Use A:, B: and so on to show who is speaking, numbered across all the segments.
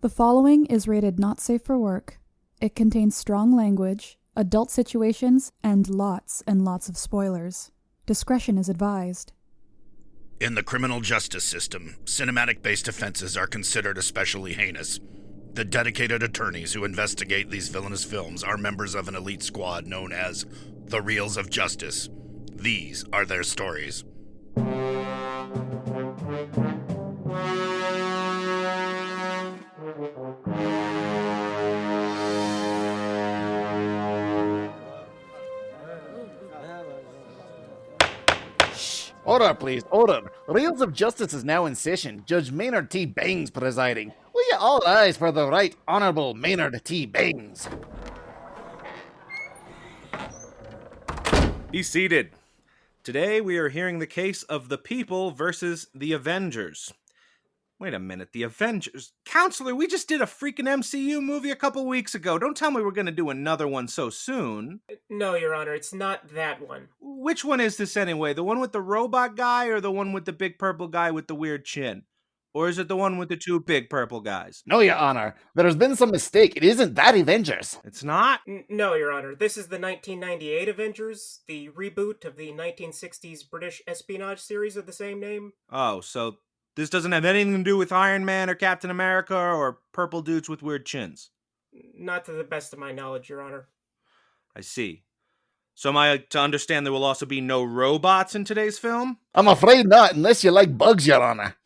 A: The following is rated not safe for work. It contains strong language, adult situations, and lots of spoilers. Discretion is advised.
B: In the criminal justice system, cinematic-based offenses are considered especially heinous. The dedicated attorneys who investigate these villainous films are members of an elite squad known as the Reels of Justice. These are their stories.
C: Order, please, order. Reels of Justice is now in session. Judge Maynard T. Bangs presiding. Will you all rise for the Right Honorable Maynard T. Bangs?
D: Be seated. Today we are hearing the case of the people versus the Avengers. Wait a minute, the Avengers? Counselor, we just did a freaking MCU movie a couple weeks ago. Don't tell me we're going to do another one so soon.
E: No, Your Honor, it's not that one.
D: Which one is this anyway? The one with the robot guy or the one with the big purple guy with the weird chin? Or is it the one with the two big purple guys?
C: No, Your Honor. There's been some mistake. It isn't that Avengers.
D: It's not?
E: No, Your Honor. This is the 1998 Avengers, the reboot of the 1960s British espionage series of the same name.
D: Oh, so this doesn't have anything to do with Iron Man or Captain America or purple dudes with weird chins?
E: Not to the best of my knowledge, Your Honor.
D: I see. So am I to understand there will also be no robots in today's film?
C: I'm afraid not, unless you like bugs, Your Honor.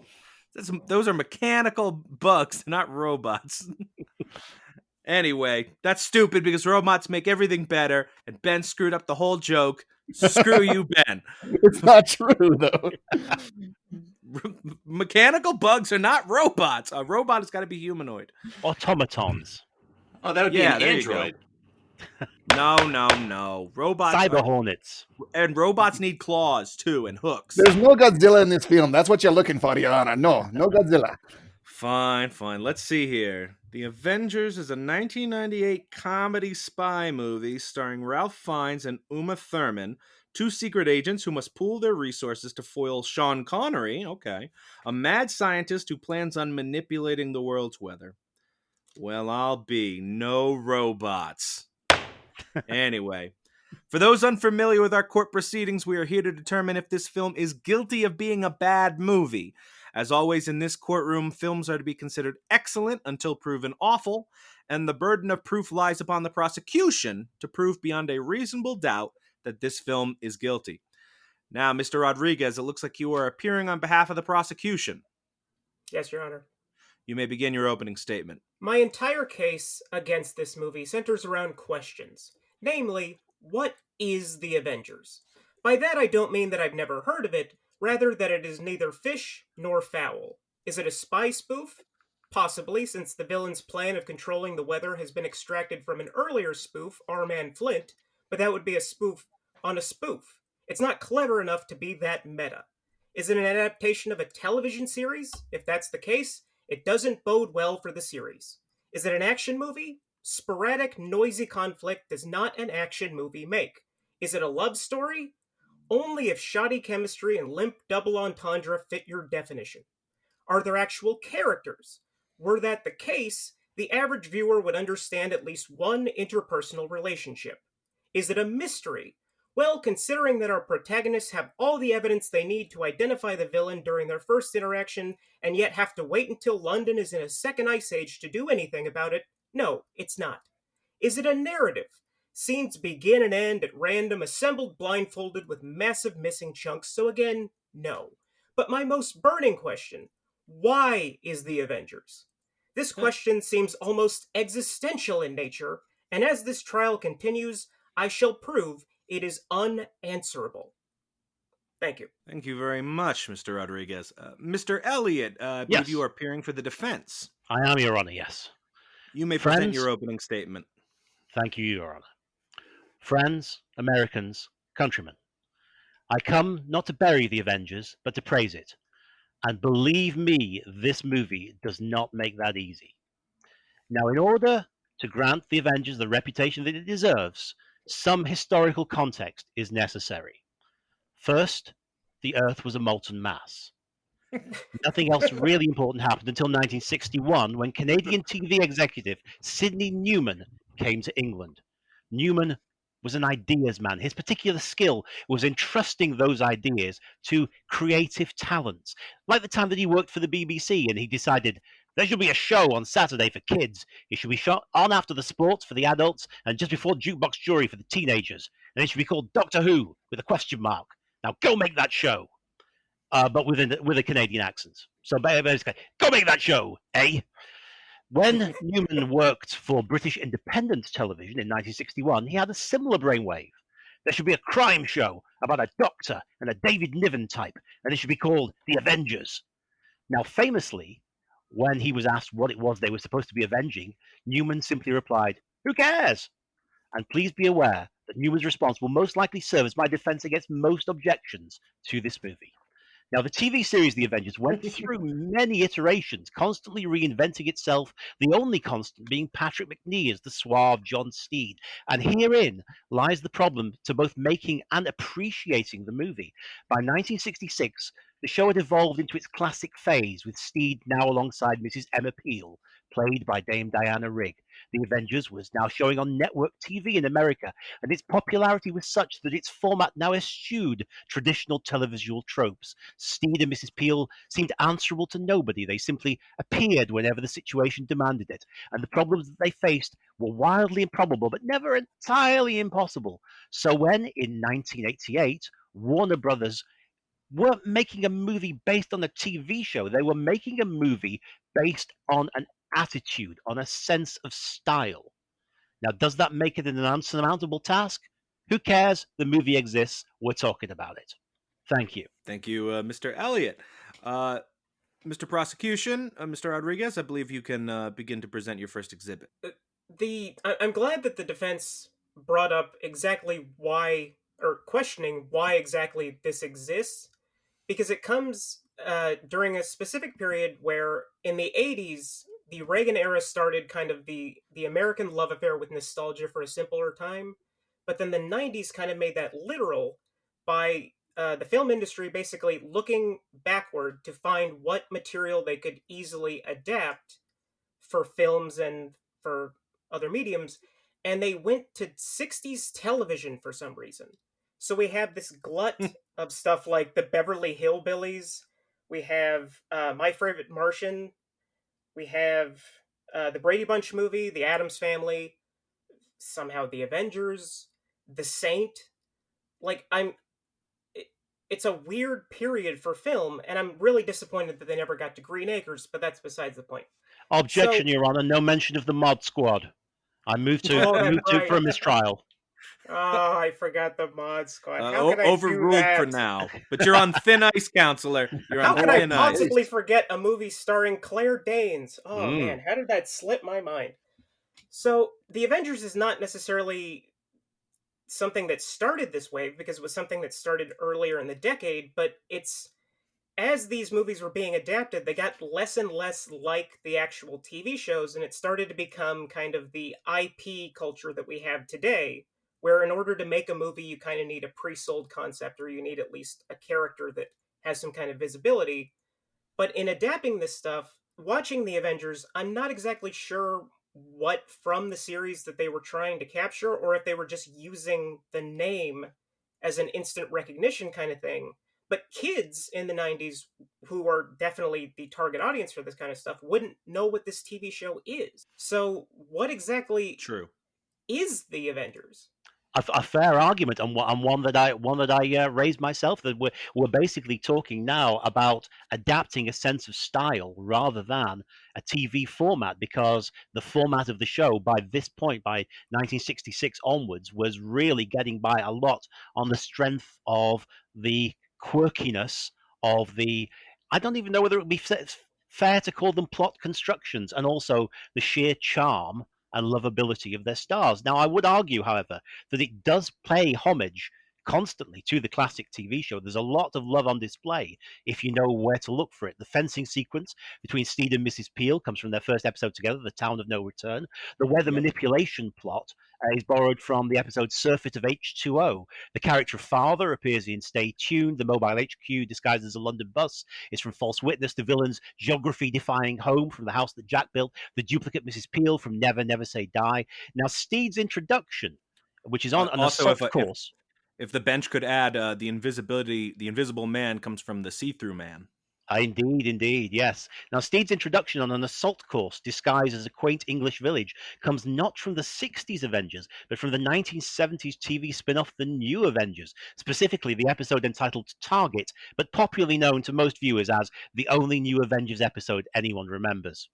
D: Those are mechanical bugs, not robots. Anyway, that's stupid because robots make everything better, and Ben screwed up the whole joke. Screw you, Ben.
C: It's not true, though.
D: Mechanical bugs are not robots. A robot has got to be humanoid.
F: Automatons.
G: Oh, that would be an android.
D: No. Robots.
F: Cyber Hornets.
D: And robots need claws, too, and hooks.
C: There's no Godzilla in this film. That's what you're looking for, Your Honor. No Godzilla.
D: Fine. Let's see here. The Avengers is a 1998 comedy spy movie starring Ralph Fiennes and Uma Thurman, two secret agents who must pool their resources to foil Sean Connery, a mad scientist who plans on manipulating the world's weather. Well, I'll be no robots. Anyway, for those unfamiliar with our court proceedings, we are here to determine if this film is guilty of being a bad movie. As always in this courtroom, films are to be considered excellent until proven awful, and the burden of proof lies upon the prosecution to prove beyond a reasonable doubt that this film is guilty. Now, Mr. Rodriguez, it looks like you are appearing on behalf of the prosecution.
E: Yes, Your Honor.
D: You may begin your opening statement.
E: My entire case against this movie centers around questions. Namely, what is the Avengers? By that I don't mean that I've never heard of it, rather that it is neither fish nor fowl. Is it a spy spoof? Possibly, since the villain's plan of controlling the weather has been extracted from an earlier spoof, Our Man Flint, but that would be a spoof on a spoof. It's not clever enough to be that meta. Is it an adaptation of a television series? If that's the case, it doesn't bode well for the series. Is it an action movie? Sporadic, noisy conflict does not an action movie make. Is it a love story? Only if shoddy chemistry and limp double entendre fit your definition. Are there actual characters? Were that the case, the average viewer would understand at least one interpersonal relationship. Is it a mystery? Well, considering that our protagonists have all the evidence they need to identify the villain during their first interaction, and yet have to wait until London is in a second ice age to do anything about it, no, it's not. Is it a narrative? Scenes begin and end at random, assembled blindfolded with massive missing chunks, so again, no. But my most burning question, why is the Avengers? This question seems almost existential in nature, and as this trial continues, I shall prove it is unanswerable. Thank you.
D: Thank you very much, Mr. Rodriguez. Mr. Elliott, I believe
F: Yes.
D: you are appearing for the defense.
F: I am, Your Honor, yes.
D: You may
F: Friends?
D: present your opening statement.
F: Thank you, Your Honor. Friends, Americans, countrymen, I come not to bury the Avengers, but to praise it. And believe me, this movie does not make that easy. Now, in order to grant the Avengers the reputation that it deserves, some historical context is necessary. First, the Earth was a molten mass. Nothing else really important happened until 1961, when Canadian TV executive Sidney Newman came to England. Newman was an ideas man. His particular skill was entrusting those ideas to creative talents. Like the time that he worked for the BBC and he decided there should be a show on Saturday for kids. It should be shot on after the sports for the adults and just before Jukebox Jury for the teenagers. And it should be called Doctor Who with a question mark. Now go make that show. But with a Canadian accent. So basically, go make that show, eh? When Newman worked for British Independent Television in 1961, he had a similar brainwave. There should be a crime show about a doctor and a David Niven type, and it should be called The Avengers. Now, famously, when he was asked what it was they were supposed to be avenging, Newman simply replied, "Who cares?" And please be aware that Newman's response will most likely serve as my defense against most objections to this movie. Now, the TV series The Avengers went through many iterations, constantly reinventing itself, the only constant being Patrick Macnee as the suave John Steed. And herein lies the problem to both making and appreciating the movie. By 1966, the show had evolved into its classic phase, with Steed now alongside Mrs. Emma Peel, played by Dame Diana Rigg. The Avengers was now showing on network TV in America, and its popularity was such that its format now eschewed traditional televisual tropes. Steed and Mrs. Peel seemed answerable to nobody. They simply appeared whenever the situation demanded it, and the problems that they faced were wildly improbable, but never entirely impossible. So when, in 1988, Warner Brothers weren't making a movie based on a TV show, they were making a movie based on an attitude, on a sense of style. Now, does that make it an unsurmountable task? Who cares? The movie exists. We're talking about it. Thank you.
D: Thank you, Mr. Elliott. Mr. Prosecution, Mr. Rodriguez, I believe you can begin to present your first exhibit.
E: I'm glad that the defense brought up exactly why, or questioning why exactly this exists, because it comes during a specific period where in the 80s, the Reagan era started kind of the American love affair with nostalgia for a simpler time. But then the 90s kind of made that literal by the film industry basically looking backward to find what material they could easily adapt for films and for other mediums. And they went to 60s television for some reason. So we have this glut of stuff like the Beverly Hillbillies. We have My Favorite Martian. We have the Brady Bunch movie, The Addams Family, somehow The Avengers, The Saint. Like, it's a weird period for film, and I'm really disappointed that they never got to Green Acres, but that's besides the point.
F: Objection, Your Honor. No mention of the Mod Squad. I moved to for a mistrial.
E: Oh, I forgot the Mod Squad. How could I
D: overruled
E: do that?
D: for now, but you're on thin ice, counselor. You're
E: How
D: on
E: could I
D: thin ice.
E: possibly forget a movie starring Claire Danes? Oh man, how did that slip my mind? So the Avengers is not necessarily something that started this way, because it was something that started earlier in the decade, but it's as these movies were being adapted, they got less and less like the actual TV shows, and it started to become kind of the IP culture that we have today, where in order to make a movie, you kind of need a pre-sold concept, or you need at least a character that has some kind of visibility. But in adapting this stuff, watching the Avengers, I'm not exactly sure what from the series that they were trying to capture, or if they were just using the name as an instant recognition kind of thing. But kids in the 90s, who are definitely the target audience for this kind of stuff, wouldn't know what this TV show is. So what exactly is the Avengers?
F: A fair argument, and one that I raised myself. That we're basically talking now about adapting a sense of style rather than a TV format, because the format of the show by this point, by 1966 onwards, was really getting by a lot on the strength of the quirkiness of the. I don't even know whether it would be fair to call them plot constructions, and also the sheer charm and lovability of their stars. Now, I would argue, however, that it does pay homage constantly to the classic TV show. There's a lot of love on display if you know where to look for it. The fencing sequence between Steed and Mrs. Peel comes from their first episode together, The Town of No Return. The weather manipulation plot is borrowed from the episode Surfeit of H2O. The character of Father appears in Stay Tuned. The mobile HQ disguised as a London bus is from False Witness. The villain's geography-defying home from The House That Jack Built. The duplicate Mrs. Peel from Never Never Say Die. Now, Steed's introduction, which is on an assault course.
D: If the bench could add the invisible man comes from the see-through man.
F: Indeed, yes. Now, Steed's introduction on an assault course disguised as a quaint English village comes not from the 60s Avengers, but from the 1970s TV spin-off The New Avengers, specifically the episode entitled Target, but popularly known to most viewers as the only New Avengers episode anyone remembers.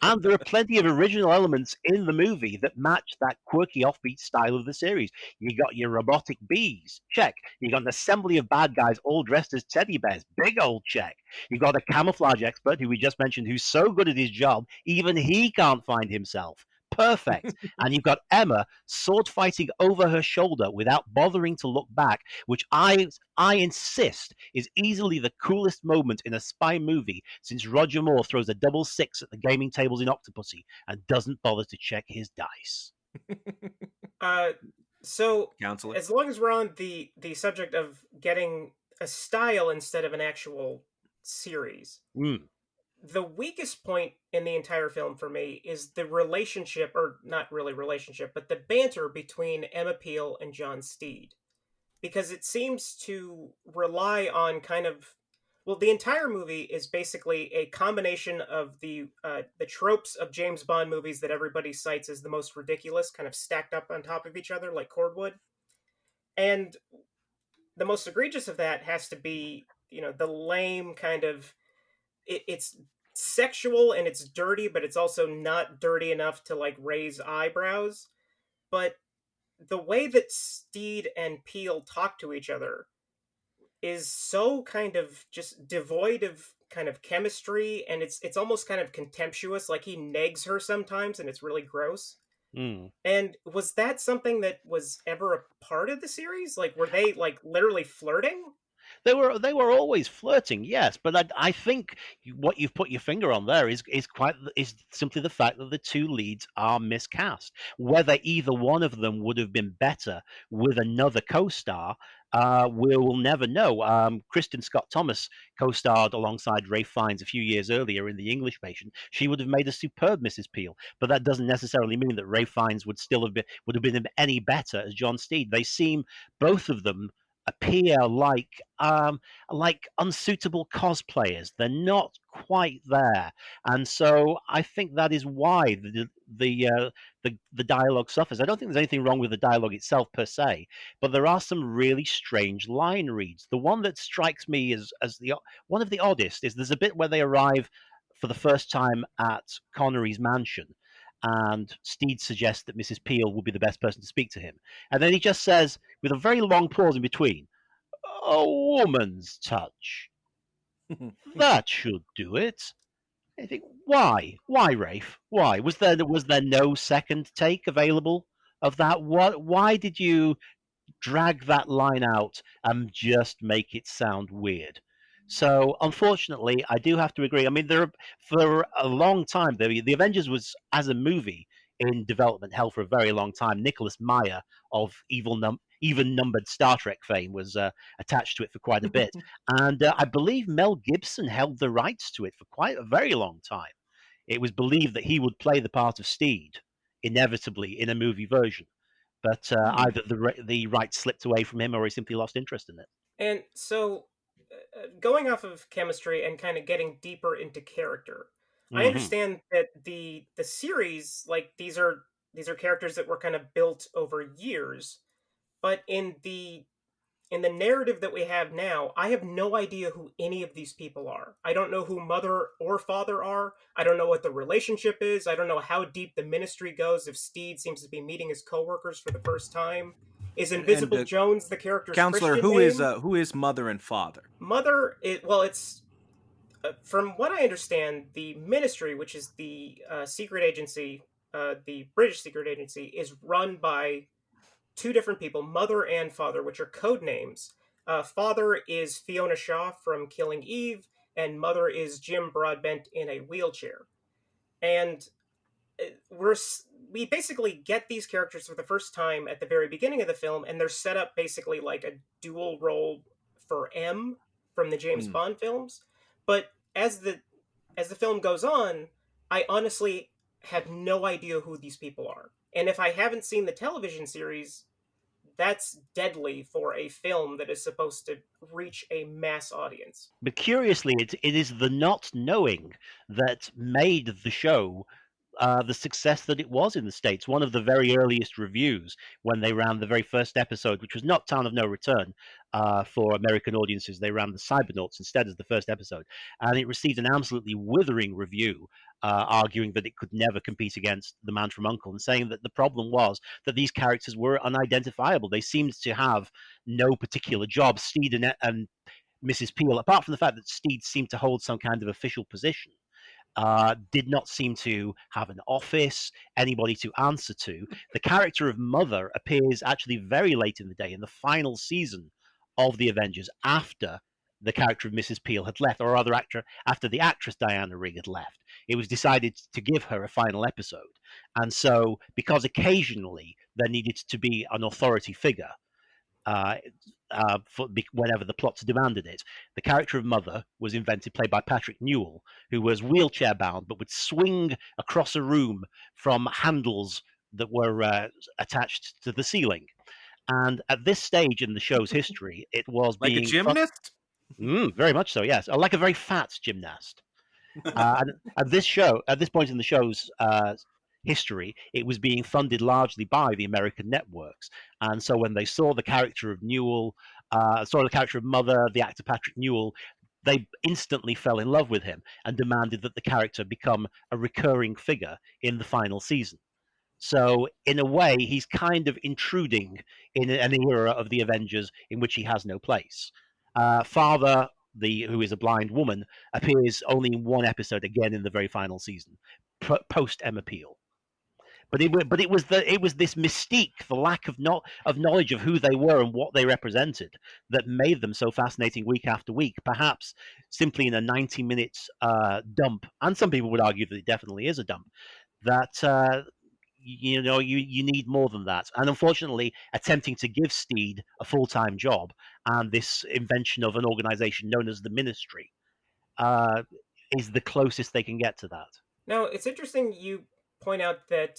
F: And there are plenty of original elements in the movie that match that quirky offbeat style of the series. You got your robotic bees, check. You got an assembly of bad guys all dressed as teddy bears, big old check. You got a camouflage expert who we just mentioned who's so good at his job, even he can't find himself. Perfect. And you've got Emma sword fighting over her shoulder without bothering to look back, which I insist is easily the coolest moment in a spy movie since Roger Moore throws a 6 at the gaming tables in Octopussy and doesn't bother to check his dice.
E: So,
D: Counselor?
E: As long as we're on the subject of getting a style instead of an actual series, the weakest point in the entire film for me is the relationship, or not really relationship, but the banter between Emma Peel and John Steed. Because it seems to rely on the entire movie is basically a combination of the tropes of James Bond movies that everybody cites as the most ridiculous, kind of stacked up on top of each other like cordwood. And the most egregious of that has to be, the lame kind of, it's sexual and it's dirty, but it's also not dirty enough to like raise eyebrows. But the way that Steed and Peel talk to each other is so kind of just devoid of kind of chemistry, and it's almost kind of contemptuous, like he negs her sometimes and it's really gross. And was that something that was ever a part of the series? Like, were they like literally flirting?
F: They were always flirting, yes, but I think what you've put your finger on there is simply the fact that the two leads are miscast. Whether either one of them would have been better with another co-star, we'll never know. Kristen Scott Thomas co-starred alongside Ralph Fiennes a few years earlier in The English Patient. She would have made a superb Mrs. Peel, but that doesn't necessarily mean that Ralph Fiennes would have been any better as John Steed. They seem, both of them, appear like unsuitable cosplayers. They're not quite there, and so I think that is why the dialogue suffers. I don't think there's anything wrong with the dialogue itself per se, but there are some really strange line reads. The one that strikes me as one of the oddest is there's a bit where they arrive for the first time at Connery's mansion, and Steed suggests that Mrs. Peel would be the best person to speak to him. And then he just says, with a very long pause in between, "A woman's touch. That should do it." I think, why? Why, Rafe? Why? Was there no second take available of that? Why did you drag that line out and just make it sound weird? So, unfortunately, I do have to agree. I mean, for a long time, the Avengers was, as a movie, in development hell for a very long time. Nicholas Meyer of even-numbered Star Trek fame was attached to it for quite a bit. And I believe Mel Gibson held the rights to it for quite a very long time. It was believed that he would play the part of Steed, inevitably, in a movie version. But either the rights slipped away from him or he simply lost interest in it.
E: And so, going off of chemistry and kind of getting deeper into character, I understand that the series, like, these are characters that were kind of built over years, but in the narrative that we have now, I have no idea who any of these people are. I don't know who Mother or Father are. I don't know what the relationship is. I don't know how deep the ministry goes if Steed seems to be meeting his coworkers for the first time. Is Invisible Jones the character's
D: Counselor,
E: Christian name?
D: who is Mother and Father?
E: Mother, it's from what I understand, the ministry, which is the secret agency, the British secret agency, is run by two different people, mother and father, which are code names. Father is Fiona Shaw from Killing Eve, and mother is Jim Broadbent in a wheelchair. And we basically get these characters for the first time at the very beginning of the film, and they're set up basically like a dual role for M from the James Bond films. But as the film goes on, I honestly have no idea who these people are. And if I haven't seen the television series, that's deadly for a film that is supposed to reach a mass audience.
F: But curiously, it is the not knowing that made the show the success that it was in the States. One of the very earliest reviews, when they ran the very first episode, which was not Town of No Return for American audiences, they ran the Cybernauts instead as the first episode, and it received an absolutely withering review, arguing that it could never compete against The Man from U.N.C.L.E., and saying that the problem was that these characters were unidentifiable. They seemed to have no particular job. Steed and Mrs. Peel, apart from the fact that Steed seemed to hold some kind of official position, did not seem to have an office, anybody to answer to. The character of Mother appears actually very late in the day, in the final season of The Avengers, after the character of Mrs. Peel had left, or rather after the actress Diana Rigg had left. It was decided to give her a final episode. And so, because occasionally there needed to be an authority figure, whenever the plots demanded it, the character of Mother was played by Patrick Newell, who was wheelchair bound but would swing across a room from handles that were attached to the ceiling. And at this stage in the show's history, it was
D: like a gymnast.
F: Very much so, yes, like a very fat gymnast. And at this point in the show's history, it was being funded largely by the American networks. And so when they saw the character of Newell, saw the character of Mother, the actor Patrick Newell, they instantly fell in love with him and demanded that the character become a recurring figure in the final season. So in a way, he's kind of intruding in an era of the Avengers in which he has no place. Father, who is a blind woman, appears only in one episode again in the very final season, post Emma Peel. But it was this mystique, the lack of knowledge of who they were and what they represented, that made them so fascinating week after week. Perhaps simply in a 90-minute dump, and some people would argue that it definitely is a dump. That you need more than that. And unfortunately, attempting to give Steed a full-time job and this invention of an organization known as the Ministry is the closest they can get to that.
E: Now, it's interesting you point out that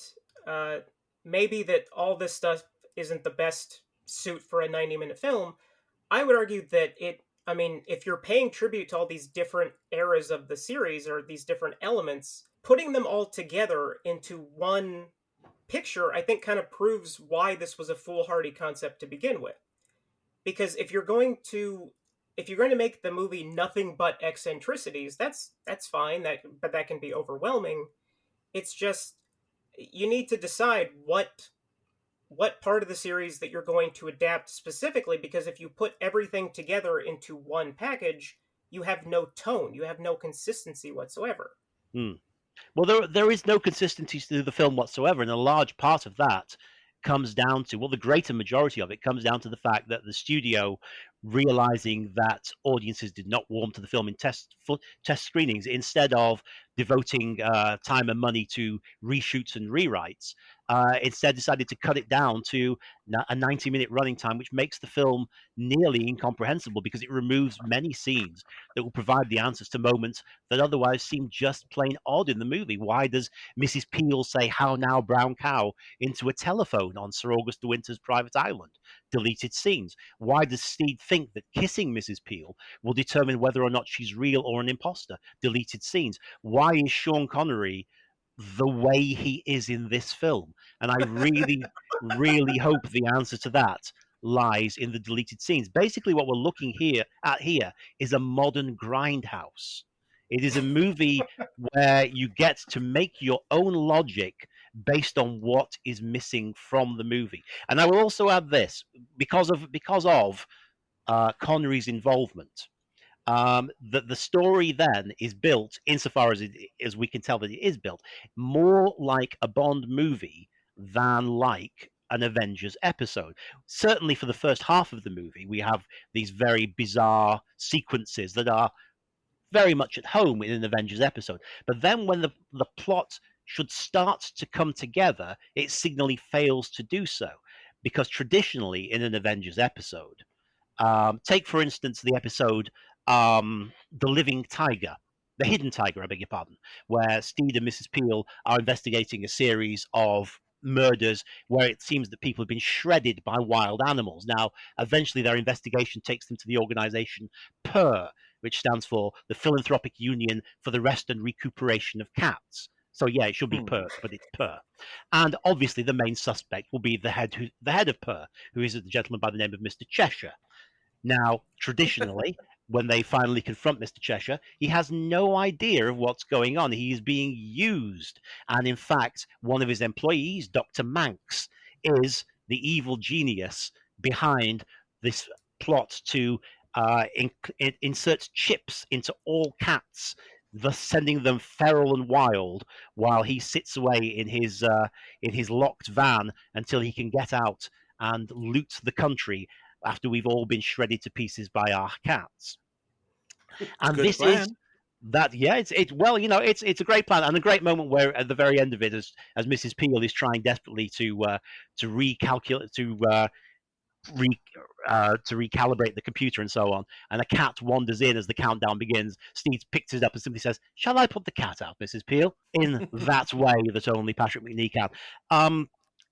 E: maybe that all this stuff isn't the best suit for a 90-minute film. I would argue that if you're paying tribute to all these different eras of the series or these different elements, putting them all together into one picture, I think kind of proves why this was a foolhardy concept to begin with. Because if you're going to make the movie nothing but eccentricities, that's fine, but that can be overwhelming. It's just, you need to decide what part of the series that you're going to adapt specifically, because if you put everything together into one package, you have no tone, you have no consistency whatsoever.
F: Well, there is no consistency to the film whatsoever, and a large part of that comes down to, the greater majority of it comes down to the fact that the studio, realizing that audiences did not warm to the film in test screenings, instead of devoting time and money to reshoots and rewrites, instead decided to cut it down to a 90-minute running time, which makes the film nearly incomprehensible because it removes many scenes that will provide the answers to moments that otherwise seem just plain odd in the movie. Why does Mrs. Peel say "How now, brown cow" into a telephone on Sir August de Winter's private island? Deleted scenes. Why does Steed think that kissing Mrs. Peel will determine whether or not she's real or an imposter? Deleted scenes. Why is Sean Connery the way he is in this film? And I really, really hope the answer to that lies in the deleted scenes. Basically, what we're looking at here is a modern Grindhouse. It is a movie where you get to make your own logic based on what is missing from the movie. And I will also add this, because of Connery's involvement, that the story then is built, insofar as we can tell that it is built, more like a Bond movie than like an Avengers episode. Certainly for the first half of the movie, we have these very bizarre sequences that are very much at home in an Avengers episode. But then when the plot should start to come together, it signally fails to do so. Because traditionally in an Avengers episode, take for instance the episode The Living Tiger, The Hidden Tiger, I beg your pardon, where Steed and Mrs. Peel are investigating a series of murders where it seems that people have been shredded by wild animals. Now, eventually their investigation takes them to the organization PER, which stands for the Philanthropic Union for the Rest and Recuperation of Cats. So yeah, it should be PER, but it's PER. And obviously the main suspect will be the head of PER, who is a gentleman by the name of Mr. Cheshire. Now, traditionally, when they finally confront Mr. Cheshire, he has no idea of what's going on. He is being used. And in fact, one of his employees, Dr. Manx, is the evil genius behind this plot to insert chips into all cats, thus sending them feral and wild, while he sits away in his locked van until he can get out and loot the country after we've all been shredded to pieces by our cats. And this plan. Is that, yeah, it's a great plan and a great moment where at the very end of it, as Mrs. Peel is trying desperately to recalculate, to recalibrate the computer and so on, and a cat wanders in as the countdown begins. Steed picks it up and simply says, "Shall I put the cat out, Mrs. Peel?" in that way that only Patrick Macnee can.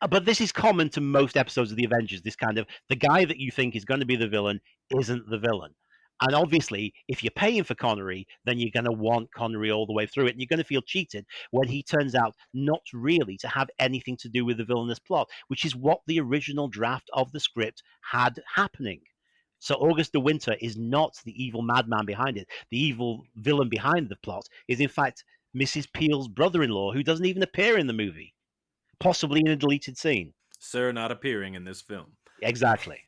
F: But this is common to most episodes of the Avengers, this kind of, the guy that you think is going to be the villain isn't the villain. And obviously, if you're paying for Connery, then you're going to want Connery all the way through it. And you're going to feel cheated when he turns out not really to have anything to do with the villainous plot, which is what the original draft of the script had happening. So August de Winter is not the evil madman behind it. The evil villain behind the plot is, in fact, Mrs. Peel's brother-in-law, who doesn't even appear in the movie, possibly in a deleted scene.
D: Sir not appearing in this film.
F: Exactly.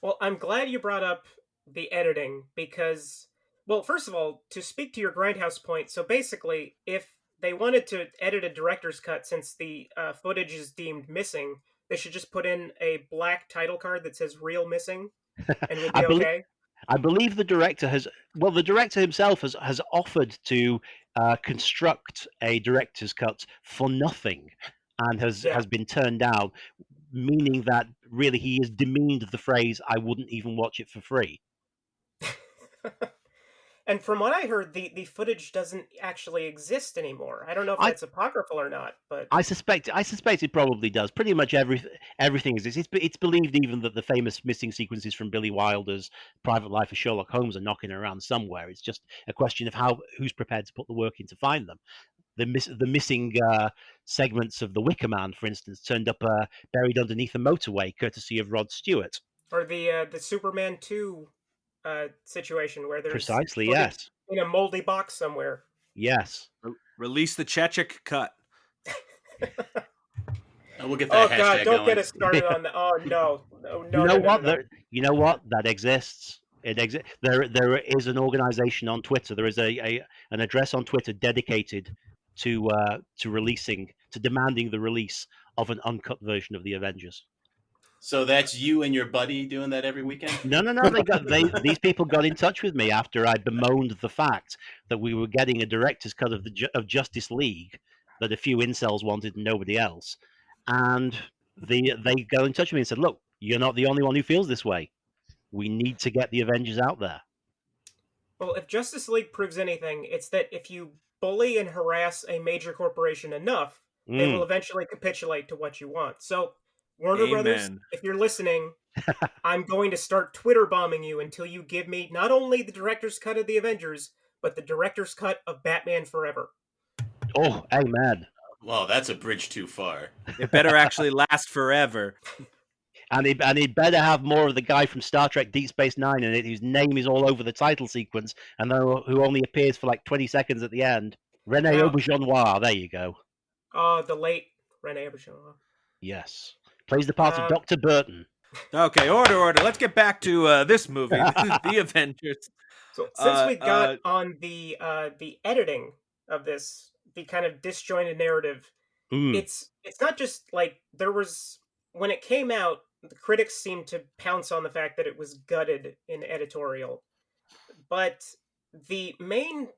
E: Well, I'm glad you brought up the editing because, well, first of all, to speak to your Grindhouse point, so basically, if they wanted to edit a director's cut since the footage is deemed missing, they should just put in a black title card that says "real missing" and would be okay.
F: I believe the director the director himself has offered to construct a director's cut for nothing and has been turned down, meaning that really he has demeaned the phrase, "I wouldn't even watch it for free."
E: And from what I heard, the footage doesn't actually exist anymore. I don't know if that's apocryphal or not, but
F: I suspect it probably does. Pretty much everything exists. It's believed even that the famous missing sequences from Billy Wilder's Private Life of Sherlock Holmes are knocking around somewhere. It's just a question of who's prepared to put the work in to find them. The missing segments of The Wicker Man, for instance, turned up buried underneath a motorway, courtesy of Rod Stewart.
E: Or the Superman 2 situation where there's
F: precisely, yes,
E: in a moldy box somewhere.
F: Yes.
D: Release the Chechik cut.
G: We'll get that.
E: Oh God! Don't get us started on that. Oh no!
F: You know what? That exists. It exists. There is an organization on Twitter. There is an address on Twitter dedicated to demanding the release of an uncut version of the Avengers.
G: So that's you and your buddy doing that every weekend?
F: No. These people got in touch with me after I bemoaned the fact that we were getting a director's cut of Justice League that a few incels wanted and nobody else. And they got in touch with me and said, "Look, you're not the only one who feels this way. We need to get the Avengers out there."
E: Well, if Justice League proves anything, it's that if you bully and harass a major corporation enough, they will eventually capitulate to what you want. So, Warner Brothers, if you're listening, I'm going to start Twitter bombing you until you give me not only the director's cut of the Avengers, but the director's cut of Batman Forever.
F: Oh, amen.
G: Well, that's a bridge too far.
D: It better actually last forever.
F: And he'd better have more of the guy from Star Trek Deep Space Nine in it, whose name is all over the title sequence, and who only appears for like 20 seconds at the end. Rene Auberjonois, there you go.
E: Oh, the late Rene Auberjonois.
F: Yes. Plays the part of Dr. Burton.
D: Okay, order. Let's get back to this movie, The Avengers.
E: So since we got on the editing of this, the kind of disjointed narrative, it's not just like there was when it came out, the critics seemed to pounce on the fact that it was gutted in editorial. But the main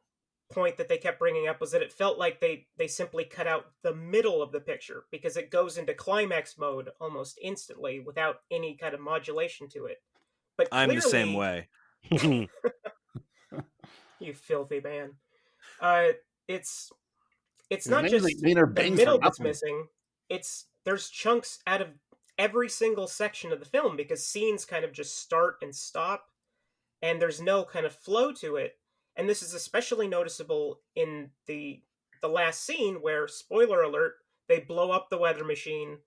E: point that they kept bringing up was that it felt like they simply cut out the middle of the picture because it goes into climax mode almost instantly without any kind of modulation to it. But
D: I'm the same way.
E: You filthy man. It's not
C: name's
E: just
C: like Maynard
E: the
C: Bangs
E: middle
C: for
E: that's
C: nothing.
E: missing. There's chunks out of every single section of the film because scenes kind of just start and stop, and there's no kind of flow to it. And this is especially noticeable in the last scene where, spoiler alert, they blow up the weather machine,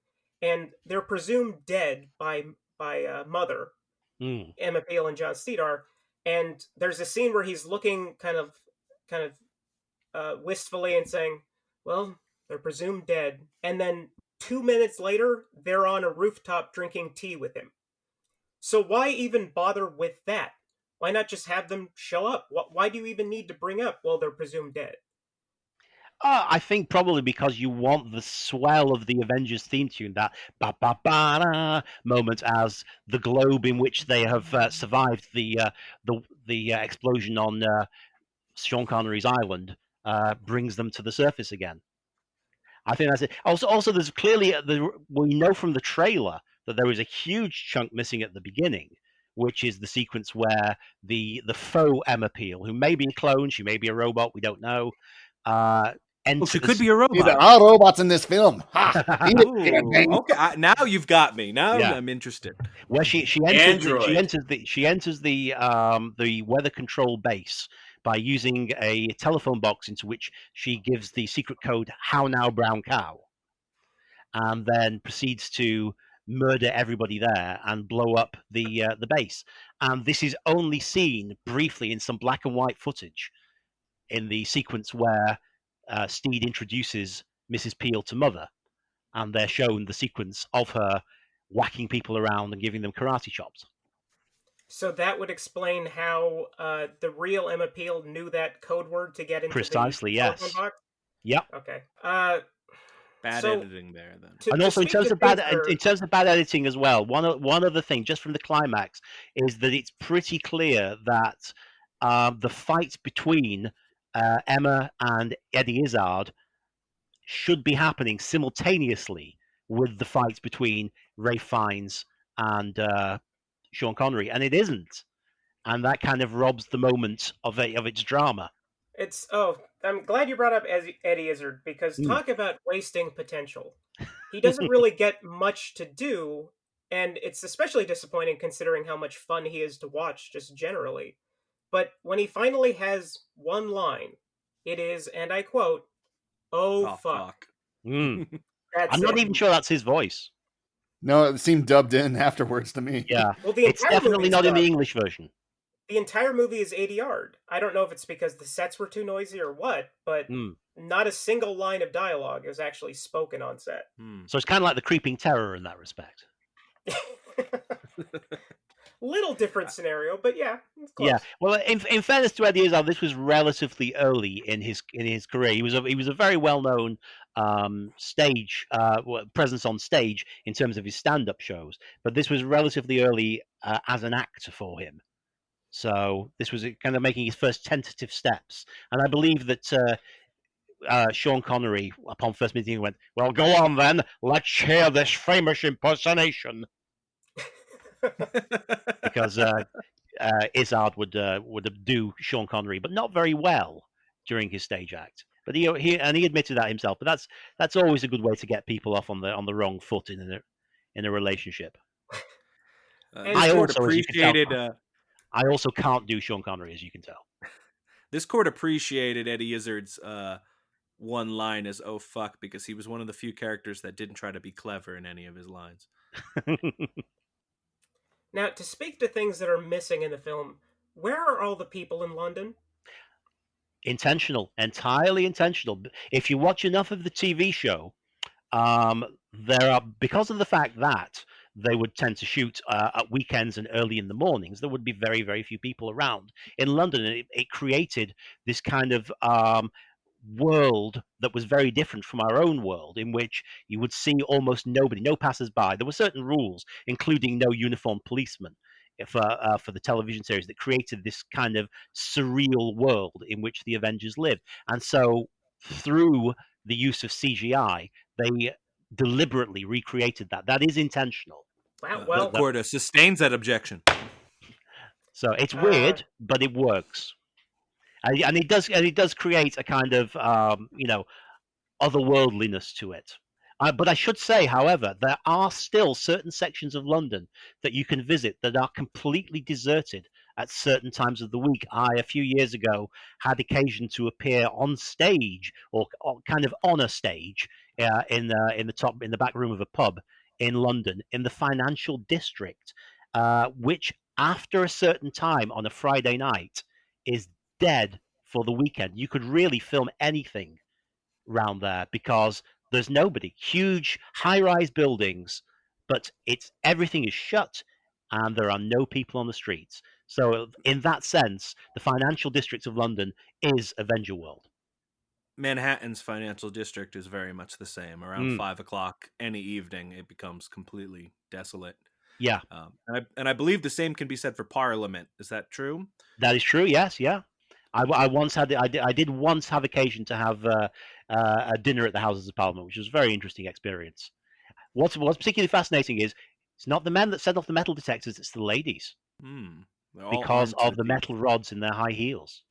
E: and they're presumed dead by Mother, Emma Peel and John Steedar. And there's a scene where he's looking kind of wistfully and saying, "Well, they're presumed dead." And then 2 minutes later, they're on a rooftop drinking tea with him. So why even bother with that? Why not just have them show up? Why do you even need to bring up, well, they're presumed dead?
F: I think probably because you want the swell of the Avengers theme tune, that ba-ba-ba-da moment, as the globe in which they have survived the explosion on Sean Connery's island brings them to the surface again. I think that's it. Also, there's clearly we know from the trailer that there is a huge chunk missing at the beginning, which is the sequence where the faux Emma Peel, who may be a clone, she may be a robot, we don't know.
D: She could be a robot.
C: There are robots in this film. Ha!
D: Ooh, okay, now you've got me. Now I'm interested.
F: Where she enters the weather control base by using a telephone box into which she gives the secret code "How now, brown cow," and then proceeds to murder everybody there and blow up the base. And this is only seen briefly in some black and white footage in the sequence where Steed introduces Mrs. Peel to Mother, and they're shown the sequence of her whacking people around and giving them karate chops.
E: So that would explain how the real Emma Peel knew that code word to get into
F: Precisely,
E: the
F: yes.
E: telephone box?
F: Yep.
E: Okay.
D: Bad editing there, then.
F: And also, in terms of bad editing as well, one other thing, just from the climax, is that it's pretty clear that the fight between Emma and Eddie Izzard should be happening simultaneously with the fight between Ralph Fiennes and Sean Connery, and it isn't, and that kind of robs the moment of its drama.
E: I'm glad you brought up Eddie Izzard, because talk about wasting potential. He doesn't really get much to do, and it's especially disappointing considering how much fun he is to watch just generally. But when he finally has one line, it is, and I quote, "Oh fuck."
F: I'm not even sure that's his voice.
C: No, it seemed dubbed in afterwards to me.
F: Yeah,
E: well,
F: it's definitely not in the English version.
E: The entire movie is ADR'd. I don't know if it's because the sets were too noisy or what, but not a single line of dialogue is actually spoken on set.
F: So it's kind of like The Creeping Terror in that respect.
E: Little different scenario, but yeah, it's close.
F: Yeah. Well, in fairness to Eddie Izzard, this was relatively early in his career. He was a very well known stage presence on stage in terms of his stand-up shows, but this was relatively early as an actor for him. So this was kind of making his first tentative steps, and I believe that Sean Connery, upon first meeting, went, "Well, go on then, let's hear this famous impersonation." Because Izzard would do Sean Connery, but not very well during his stage act. But he admitted that himself. But that's always a good way to get people off on the wrong foot in a relationship. I also can't do Sean Connery, as you can tell.
D: This court appreciated Eddie Izzard's one line as "oh fuck" because he was one of the few characters that didn't try to be clever in any of his lines.
E: Now, to speak to things that are missing in the film, where are all the people in London?
F: Intentional, entirely intentional. If you watch enough of the TV show, there are, because of the fact that they would tend to shoot at weekends and early in the mornings, there would be very, very few people around in London. And it created this kind of world that was very different from our own world, in which you would see almost nobody, no passers-by. There were certain rules, including no uniformed policemen, for the television series, that created this kind of surreal world in which the Avengers lived. And so, through the use of CGI, they deliberately recreated that. That is intentional.
E: Wow, well,
D: Corda sustains that objection.
F: So it's weird, but it works. And it does create a kind of otherworldliness to it. But I should say, however, there are still certain sections of London that you can visit that are completely deserted at certain times of the week. A few years ago, had occasion to appear on stage, or kind of on a stage, in the back room of a pub in London, in the financial district, which after a certain time on a Friday night is dead for the weekend. You could really film anything round there because there's nobody. Huge high-rise buildings, but everything is shut and there are no people on the streets. So in that sense, the financial district of London is Avenger World.
D: Manhattan's financial district is very much the same. Around 5 o'clock any evening, it becomes completely desolate.
F: Yeah.
D: And I believe the same can be said for Parliament. Is that true?
F: That is true, yes, yeah. I did once have occasion to have a dinner at the Houses of Parliament, which was a very interesting experience. What's particularly fascinating is it's not the men that set off the metal detectors, it's the ladies. Because of the metal rods in their high heels.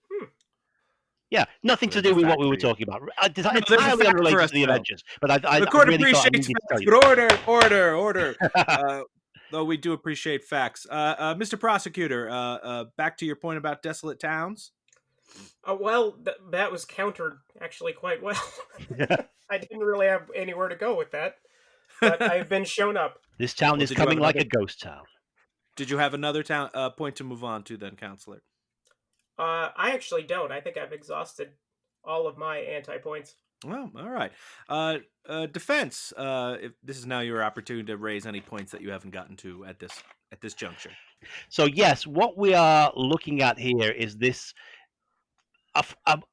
F: Yeah, nothing to do with what we were talking about. It's entirely unrelated to the Avengers. But
D: the court appreciates facts, but order. Though we do appreciate facts. Mr. Prosecutor, back to your point about desolate towns.
E: Well, that was countered actually quite well. I didn't really have anywhere to go with that, but I've been shown up.
F: This town is coming like a ghost town.
D: Did you have another point to move on to then, Counselor?
E: I actually don't. I think I've exhausted all of my anti-points.
D: Well, all right. Defense. If this is now your opportunity to raise any points that you haven't gotten to at this juncture.
F: So yes, what we are looking at here is this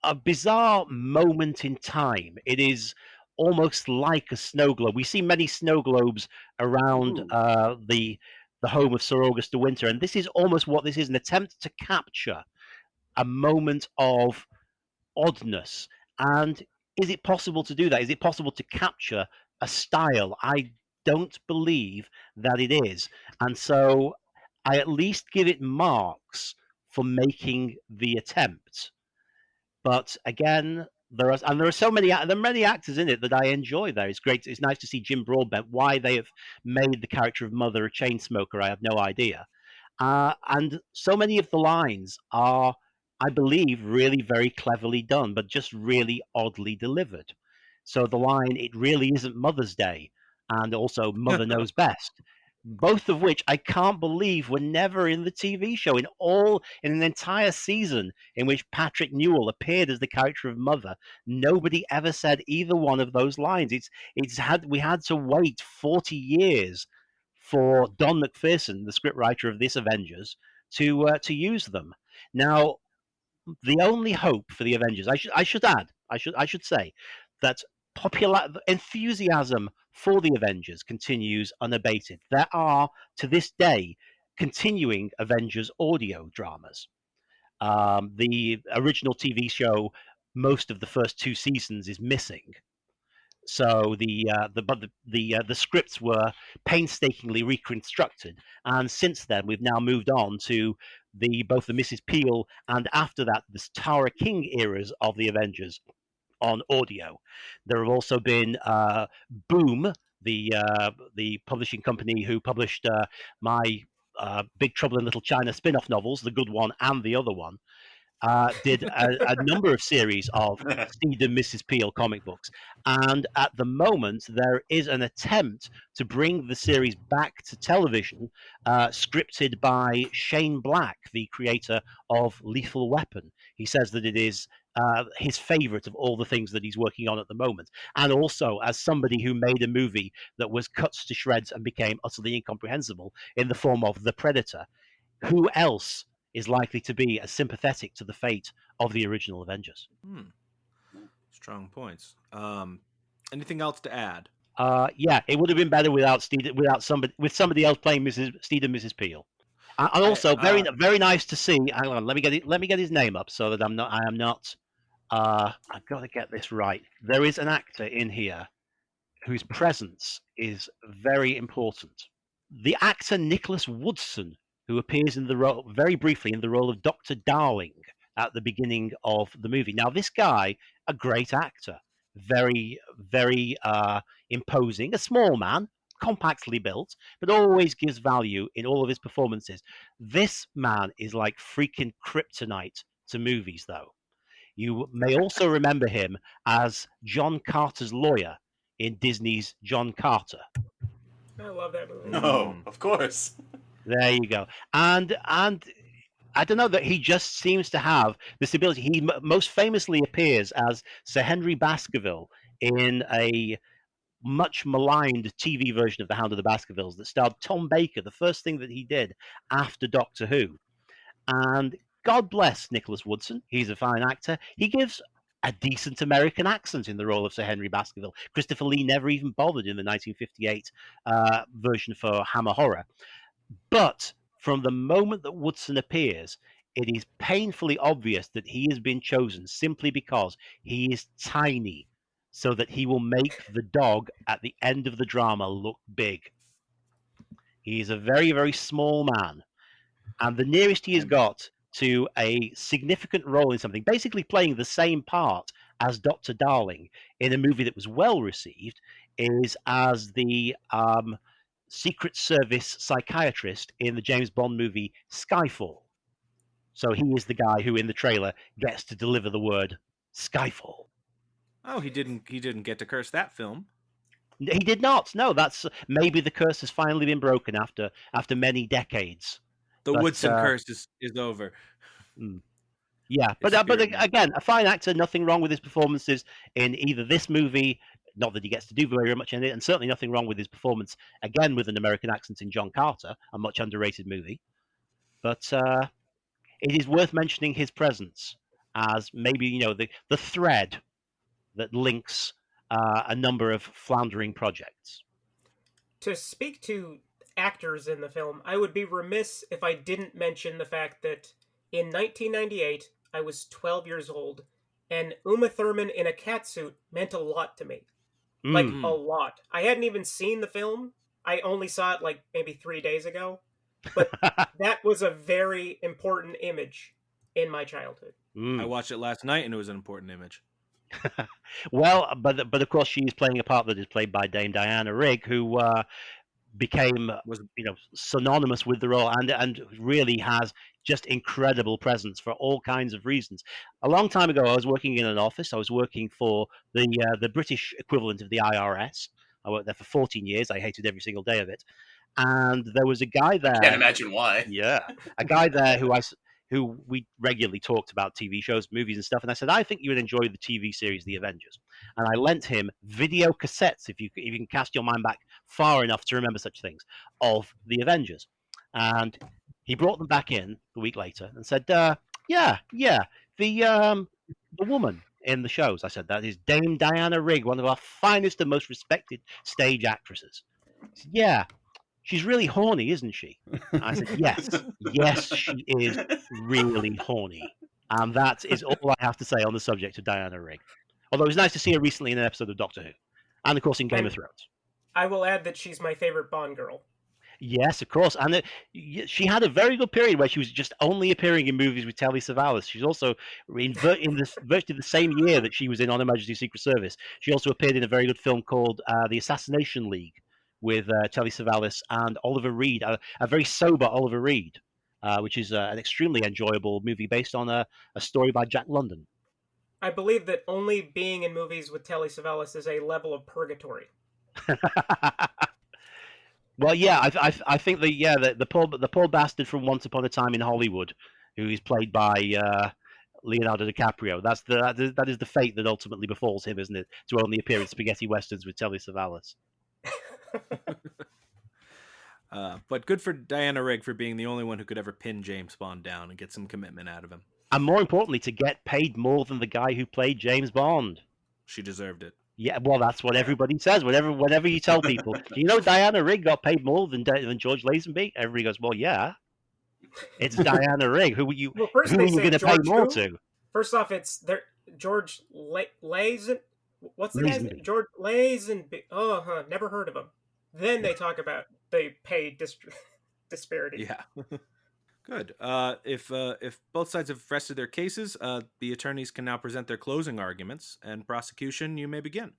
F: a bizarre moment in time. It is almost like a snow globe. We see many snow globes around the home of Sir August de Winter, and this is almost what this is, an attempt to capture a moment of oddness. And is it possible to do that? Is it possible to capture a style? I don't believe that it is. And so I at least give it marks for making the attempt. But again, there are so many actors in it that I enjoy. There, it's great. It's nice to see Jim Broadbent. Why they have made the character of Mother a chain smoker, I have no idea. And so many of the lines are, I believe, really very cleverly done, but just really oddly delivered. So the line, "It really isn't Mother's Day," and also "Mother knows best," both of which I can't believe were never in the TV show. In an entire season in which Patrick Newell appeared as the character of Mother, nobody ever said either one of those lines. We had to wait 40 years for Don McPherson, the scriptwriter of this Avengers, to use them. Now, the only hope for the Avengers, I should say that popular enthusiasm for the Avengers continues unabated. There are, to this day, continuing Avengers audio dramas. The original TV show, most of the first 2 seasons is missing. So the scripts were painstakingly reconstructed, and since then we've now moved on to both the Mrs. Peel and after that the Tara King eras of the Avengers on audio. There have also been Boom, the publishing company who published my Big Trouble in Little China spin-off novels, the good one and the other one. Did a number of series of Steed and Mrs. Peel comic books. And at the moment, there is an attempt to bring the series back to television, scripted by Shane Black, the creator of Lethal Weapon. He says that it is his favorite of all the things that he's working on at the moment. And also, as somebody who made a movie that was cut to shreds and became utterly incomprehensible in the form of The Predator, who else is likely to be as sympathetic to the fate of the original Avengers?
D: Strong points. Anything else to add?
F: Yeah, it would have been better without somebody else playing Steed and Mrs. Peel. And also, very nice to see. Hang on, let me get his name up so that I am not. I've got to get this right. There is an actor in here whose presence is very important. The actor Nicholas Woodson, who appears in the role very briefly in the role of Dr. Darling at the beginning of the movie. Now, this guy, a great actor, very, very imposing, a small man, compactly built, but always gives value in all of his performances. This man is like freaking kryptonite to movies, though. You may also remember him as John Carter's lawyer in Disney's John Carter.
E: I love that movie.
G: No, of course.
F: There you go. And I don't know, that he just seems to have this ability. He most famously appears as Sir Henry Baskerville in a much maligned TV version of The Hound of the Baskervilles that starred Tom Baker, the first thing that he did after Doctor Who. And God bless Nicholas Woodson. He's a fine actor. He gives a decent American accent in the role of Sir Henry Baskerville. Christopher Lee never even bothered in the 1958 version for Hammer Horror. But from the moment that Woodson appears, it is painfully obvious that he has been chosen simply because he is tiny, so that he will make the dog at the end of the drama look big. He is a very, very small man. And the nearest he has got to a significant role in something, basically playing the same part as Dr. Darling in a movie that was well received, is as the Secret Service psychiatrist in the James Bond movie Skyfall. So he is the guy who in the trailer gets to deliver the word Skyfall.
D: Oh, he didn't get to curse that film.
F: He did not. No, that's maybe the curse has finally been broken after many decades.
D: The Woodson curse is over.
F: Yeah, but again, a fine actor. Nothing wrong with his performances in either this movie. Not that he gets to do very much in it, and certainly nothing wrong with his performance again with an American accent in John Carter, a much underrated movie. But it is worth mentioning his presence as maybe the thread that links a number of floundering projects.
E: To speak to actors in the film, I would be remiss if I didn't mention the fact that in 1998, I was 12 years old, and Uma Thurman in a catsuit meant a lot to me. Like, a lot. I hadn't even seen the film. I only saw it, like, maybe 3 days ago. But that was a very important image in my childhood.
D: I watched it last night, and it was an important image.
F: Well, but of course, she's playing a part that is played by Dame Diana Rigg, who was synonymous with the role and really has just incredible presence for all kinds of reasons. A long time ago, I was working in an office. I was working for the British equivalent of the IRS. I worked there for 14 years. I hated every single day of it. And there was a guy there.
G: I can't imagine why.
F: Yeah, a guy there who we regularly talked about TV shows, movies, and stuff. And I said, I think you would enjoy the TV series, The Avengers. And I lent him video cassettes, if you can cast your mind back far enough to remember such things, of The Avengers. And he brought them back in the week later and said, the woman in the shows. I said, that is Dame Diana Rigg, one of our finest and most respected stage actresses. He said, yeah. She's really horny, isn't she? I said, yes, she is really horny. And that is all I have to say on the subject of Diana Rigg. Although it was nice to see her recently in an episode of Doctor Who. And, of course, in Game of Thrones.
E: I will add that she's my favorite Bond girl.
F: Yes, of course. And she had a very good period where she was just only appearing in movies with Telly Savalas. She's also, in virtually the same year that she was in On Her Majesty's Secret Service, she also appeared in a very good film called The Assassination League, with Telly Savalas and Oliver Reed, a very sober Oliver Reed, which is an extremely enjoyable movie based on a story by Jack London.
E: I believe that only being in movies with Telly Savalas is a level of purgatory.
F: Well, yeah, I think the poor bastard from Once Upon a Time in Hollywood, who is played by Leonardo DiCaprio. That is the fate that ultimately befalls him, isn't it? To only appear in spaghetti westerns with Telly Savalas.
D: But good for Diana Rigg for being the only one who could ever pin James Bond down and get some commitment out of him.
F: And more importantly, to get paid more than the guy who played James Bond.
D: She deserved it.
F: Yeah, well, that's what everybody says. Whenever you tell people, you know, Diana Rigg got paid more than George Lazenby, everybody goes, well, yeah, it's Diana Rigg. Who were you?
E: Well, first
F: Who
E: they
F: are you
E: say
F: going to pay
E: George
F: more
E: who?
F: to?
E: First off, it's George Lazen. What's the guy's name?
F: Lazenby.
E: George Lazenby. Oh, never heard of him. Then they talk about they pay disparity.
D: Yeah. Good. If both sides have rested their cases, the attorneys can now present their closing arguments. And prosecution, you may begin.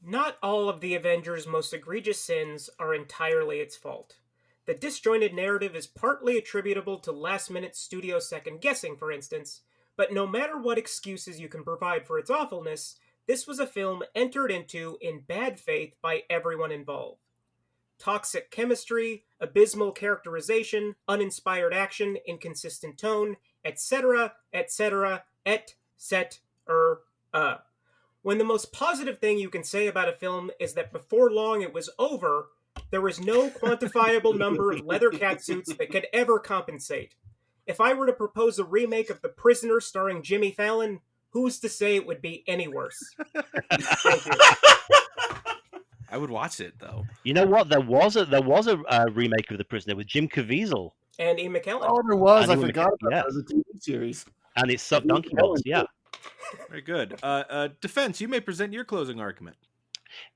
E: Not all of the Avengers' most egregious sins are entirely its fault. The disjointed narrative is partly attributable to last-minute studio second-guessing, for instance, but no matter what excuses you can provide for its awfulness, this was a film entered into in bad faith by everyone involved. Toxic chemistry, abysmal characterization, uninspired action, inconsistent tone, etc., etc., etc. When the most positive thing you can say about a film is that before long it was over, there was no quantifiable number of leather catsuits that could ever compensate. If I were to propose a remake of The Prisoner starring Jimmy Fallon, who's to say it would be any worse? Thank you.
D: I would watch it, though.
F: You know what? There was a remake of The Prisoner with Jim Caviezel,
E: And Ian McKellen.
C: Oh, there was. I
F: And
C: forgot about
F: yeah.
C: that. It was a TV series.
F: and it sucked donkey balls. Yeah.
D: Very good. Defense, you may present your closing argument.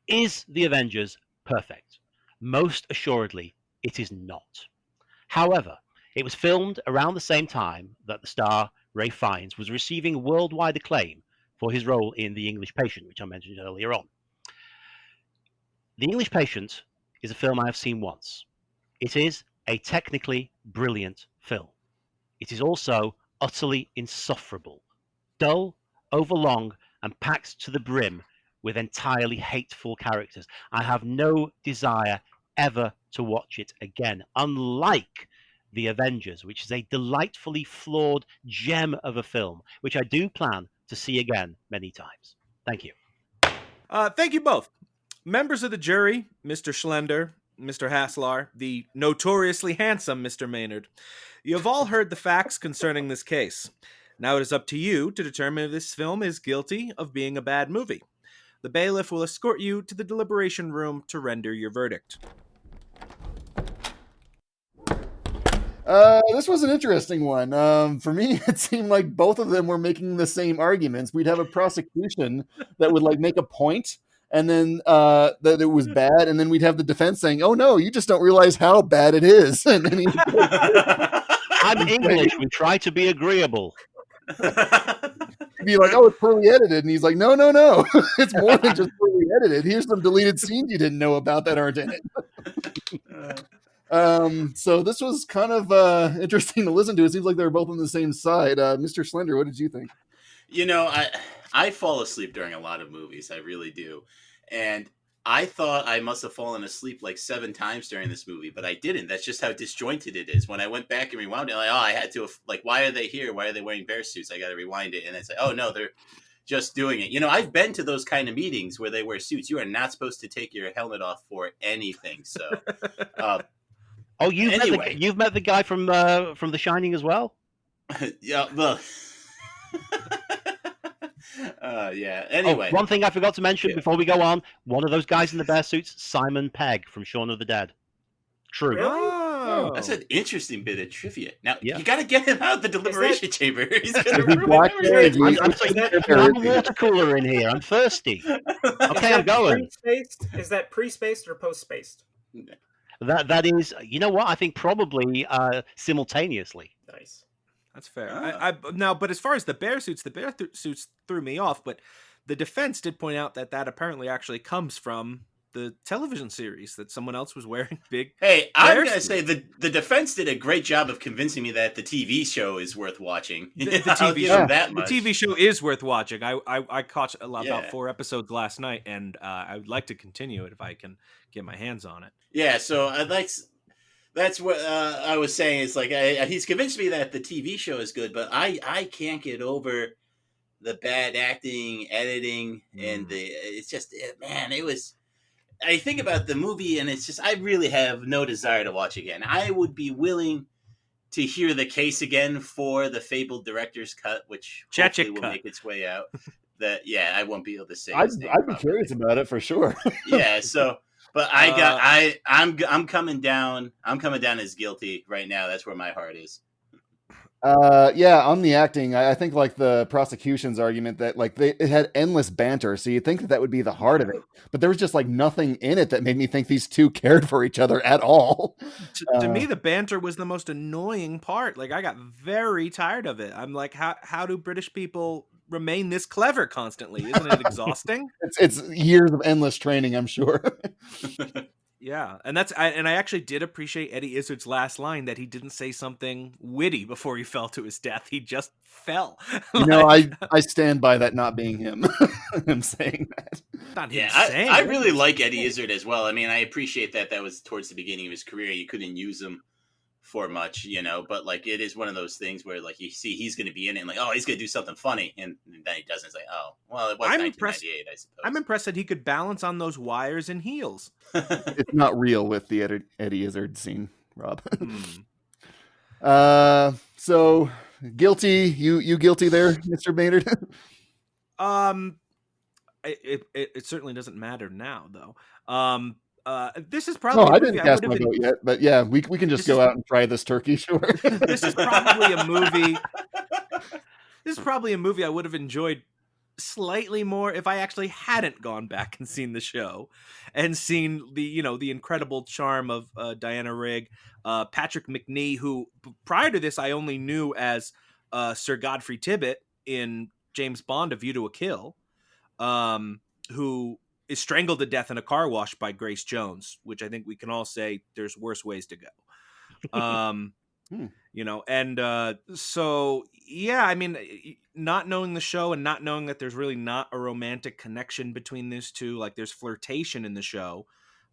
F: Is the Avengers perfect? Most assuredly, it is not. However, it was filmed around the same time that the star Ralph Fiennes was receiving worldwide acclaim for his role in The English Patient, which I mentioned earlier on. The English Patient is a film I have seen once. It is a technically brilliant film. It is also utterly insufferable, dull, overlong, and packed to the brim with entirely hateful characters. I have no desire ever to watch it again, unlike The Avengers, which is a delightfully flawed gem of a film, which I do plan to see again many times. Thank you.
D: Thank you both. Members of the jury, Mr. Schlender, Mr. Haslar, the notoriously handsome Mr. Maynard, you have all heard the facts concerning this case. Now it is up to you to determine if this film is guilty of being a bad movie. The bailiff will escort you to the deliberation room to render your verdict.
C: This was an interesting one. For me, it seemed like both of them were making the same arguments. We'd have a prosecution that would make a point, and then that it was bad, and then we'd have the defense saying, "Oh no, you just don't realize how bad it is." And then
F: I'm English. We try to be agreeable.
C: he'd be like, "Oh, it's poorly edited," and he's like, "No, it's more than just poorly edited. Here's some deleted scenes you didn't know about that aren't in it." So this was kind of interesting to listen to. It seems like they were both on the same side. Mr. Schlender, what did you think?
G: You know, I fall asleep during a lot of movies. I really do. And I thought I must have fallen asleep 7 times during this movie, but I didn't. That's just how disjointed it is. When I went back and rewound it, I had to, why are they here? Why are they wearing bear suits? I got to rewind it. And it's oh, no, they're just doing it. You know, I've been to those kind of meetings where they wear suits. You are not supposed to take your helmet off for anything. So,
F: you've met the guy from The Shining as well?
G: Yeah, well... yeah. Anyway,
F: one thing I forgot to mention before we go on: one of those guys in the bear suits, Simon Pegg from Shaun of the Dead. True.
E: Really?
D: Oh,
G: that's an interesting bit of trivia. Now
F: Yeah.
G: you got to get him out of the deliberation chamber. He's going to
C: Is he
G: ruin
C: black
G: everything.
F: I'm a water cooler in here. I'm thirsty. Okay, I'm going.
E: Is that pre-spaced or post-spaced?
F: That is, you know what? I think probably simultaneously.
E: Nice.
D: that's fair. Now, but as far as the bear suits threw me off, but the defense did point out that apparently actually comes from the television series that someone else was wearing big.
G: Hey, I'm
D: bear
G: going to
D: suits.
G: say the defense did a great job of convincing me that the TV show is worth watching.
D: The
G: I'll
D: TV
G: give
D: show,
G: him that
D: the
G: much.
D: TV show is worth watching. I caught about
G: Yeah.
D: 4 episodes last night, and I would like to continue it if I can get my hands on it.
G: Yeah, so that's what I was saying. It's he's convinced me that the TV show is good, but I can't get over the bad acting, editing, and it's just, man, it was... I think about the movie, and it's just, I really have no desire to watch again. I would be willing to hear the case again for the fabled director's cut, which hopefully will make its way out. that I won't be able to say
C: I'd
G: his name
C: be
G: properly.
C: curious about it for sure.
G: Yeah, so but I'm coming down. I'm coming down as guilty right now. That's where my heart is.
C: Yeah, on the acting, I think like the prosecution's argument that like it had endless banter, so you'd think that would be the heart of it, but there was just like nothing in it that made me think these two cared for each other at all.
D: To me, the banter was the most annoying part. Like, I got very tired of it. I'm like, how do British people remain this clever constantly? Isn't it exhausting?
C: It's years of endless training, I'm sure.
D: Yeah, and I actually did appreciate Eddie Izzard's last line, that he didn't say something witty before he fell to his death. He just fell.
C: You know, I stand by that not being him. I'm saying that.
D: Not
G: Yeah,
D: him saying
G: I
D: it.
G: really like Eddie Izzard as well. I mean, I appreciate that was towards the beginning of his career. You couldn't use him for much, but like it is one of those things where like you see he's going to be in it and like, oh, he's going to do something funny, and then he doesn't. It's like, oh, well, it was 1998, I suppose.
D: I'm impressed that he could balance on those wires and heels.
C: It's not real with the Eddie Izzard scene, Rob. So guilty, you guilty there, Mr. Maynard?
D: It certainly doesn't matter now, though. This is probably.
C: No, I didn't cast my vote yet, but yeah, we can just go out and try this turkey. Sure.
D: This is probably a movie. This is probably a movie I would have enjoyed slightly more if I actually hadn't gone back and seen the show and seen the incredible charm of Diana Rigg, Patrick Macnee, who prior to this I only knew as Sir Godfrey Tibbett in James Bond: A View to a Kill, who is strangled to death in a car wash by Grace Jones, which I think we can all say there's worse ways to go. So yeah, I mean, not knowing the show and not knowing that there's really not a romantic connection between these two, like there's flirtation in the show,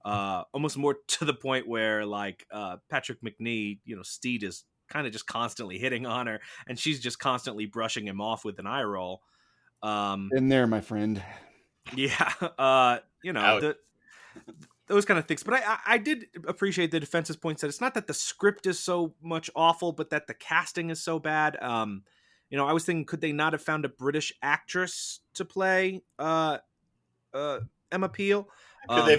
D: almost more to the point where like Patrick Macnee, Steed is kind of just constantly hitting on her and she's just constantly brushing him off with an eye roll.
C: In there, my friend.
D: Yeah, those kind of things. But I did appreciate the defense's points that it's not that the script is so much awful, but that the casting is so bad. I was thinking, could they not have found a British actress to play Emma Peel? I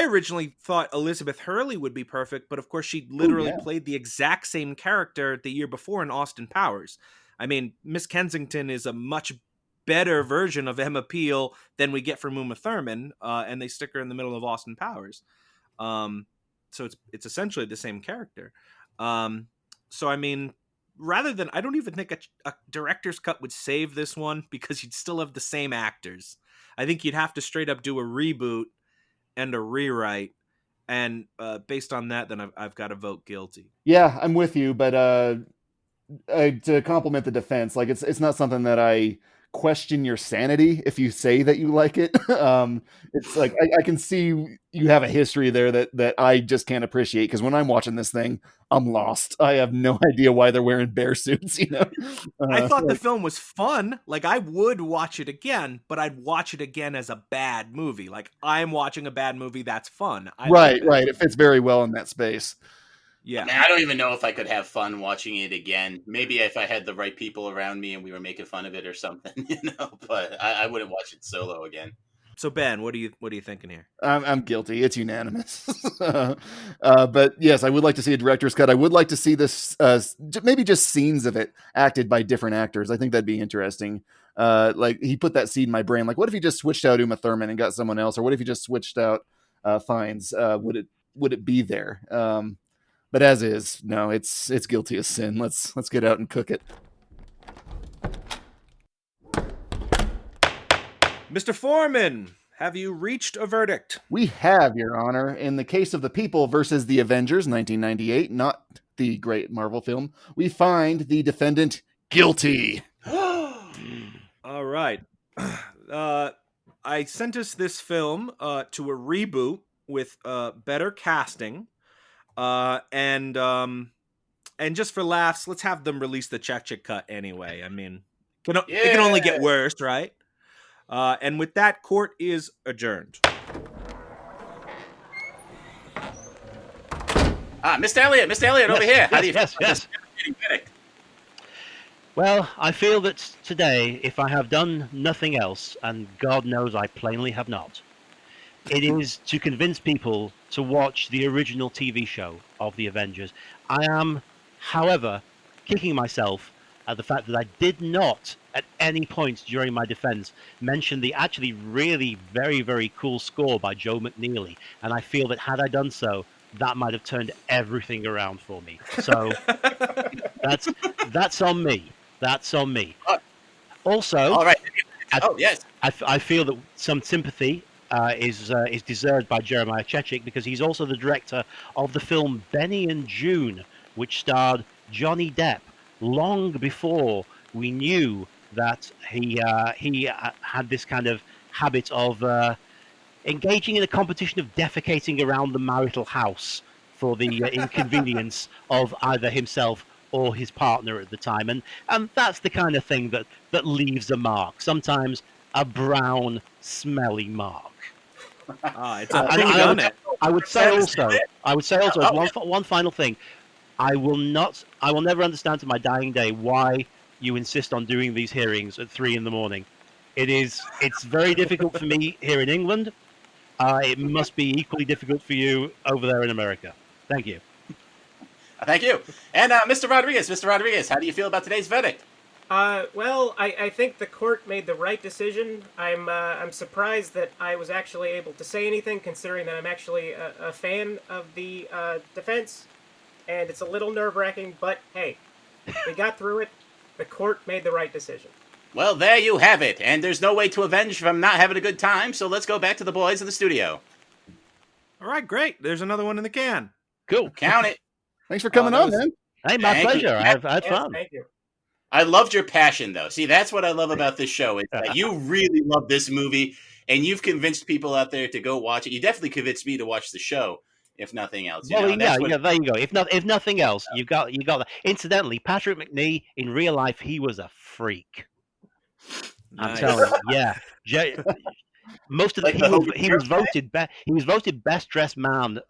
D: originally thought Elizabeth Hurley would be perfect, but of course she literally played the exact same character the year before in Austin Powers. I mean, Miss Kensington is a much better version of Emma Peel than we get from Uma Thurman, and they stick her in the middle of Austin Powers. So it's essentially the same character. So I mean, rather than, I don't even think a director's cut would save this one because you'd still have the same actors. I think you'd have to straight up do a reboot and a rewrite, and based on that, then I've got to vote guilty. Yeah,
C: I'm with you, but to compliment the defense, like it's not something that I question your sanity if you say that you like it. It's like I can see you have a history there that I just can't appreciate, because when I'm watching this thing, I'm lost. I have no idea why they're wearing bear suits.
D: I thought the film was fun. Like, I would watch it again, but I'd watch it again as a bad movie. Like, I'm watching a bad movie that's fun.
C: Right. It fits very well in that space.
D: Yeah,
G: I mean, I don't even know if I could have fun watching it again. Maybe if I had the right people around me and we were making fun of it or something, But I wouldn't watch it solo again.
D: So Ben, what are you thinking here?
C: I'm guilty. It's unanimous. But yes, I would like to see a director's cut. I would like to see this, maybe just scenes of it acted by different actors. I think that'd be interesting. Like, he put that seed in my brain. Like, what if he just switched out Uma Thurman and got someone else, or what if he just switched out Fiennes? Would it be there? But as is, no, it's guilty as sin. Let's get out and cook it.
D: Mr. Foreman, have you reached a verdict?
C: We have, Your Honor. In the case of The People versus the Avengers, 1998, not the great Marvel film, we find the defendant guilty.
D: All right. I sentenced this film to a reboot with better casting. And just for laughs, let's have them release the Chek cut anyway. I mean, it can only get worse, right? And with that, court is adjourned.
G: Mr. Elliott, over here. How do you
F: yes. Well, I feel that today, if I have done nothing else, and God knows I plainly have not, it is to convince people to watch the original TV show of the Avengers. I am, however, kicking myself at the fact that I did not, at any point during my defense, mention the actually really very, very cool score by Joe McNeely. And I feel that had I done so, that might have turned everything around for me. So that's on me. That's on me. Also,
G: All right. Yes.
F: I feel that some sympathy is deserved by Jeremiah Chechik because he's also the director of the film Benny and June, which starred Johnny Depp long before we knew that he had this kind of habit of engaging in a competition of defecating around the marital house for the inconvenience of either himself or his partner at the time. And that's the kind of thing that leaves a mark, sometimes a brown, smelly mark.
D: It's a pretty done it.
F: I would say also as one final thing, I will never understand to my dying day why you insist on doing these hearings at 3 a.m. It's very difficult for me here in England. It must be equally difficult for you over there in America. Thank you.
G: Thank you. And Mr. Rodriguez, how do you feel about today's verdict?
E: Well, I think the court made the right decision. I'm surprised that I was actually able to say anything, considering that I'm actually a fan of the defense, and it's a little nerve-wracking, but hey, we got through it. The court made the right decision.
G: Well, there you have it, and there's no way to avenge from not having a good time, so let's go back to the boys in the studio.
D: All right, great. There's another one in the can.
F: Cool.
G: Count it.
C: Thanks for coming on, man.
F: Hey, my
G: Thank
F: pleasure.
G: you.
F: I've had fun.
E: Thank you.
G: I loved your passion, though. See, that's what I love about this show. Is that you really love this movie, and you've convinced people out there to go watch it. You definitely convinced me to watch the show, if nothing else.
F: Well, yeah, there you go. If nothing else, you got that. Incidentally, Patrick McNee in real life, he was a freak.
D: Nice.
F: I'm telling you, yeah. Most of the, he was voted best dressed man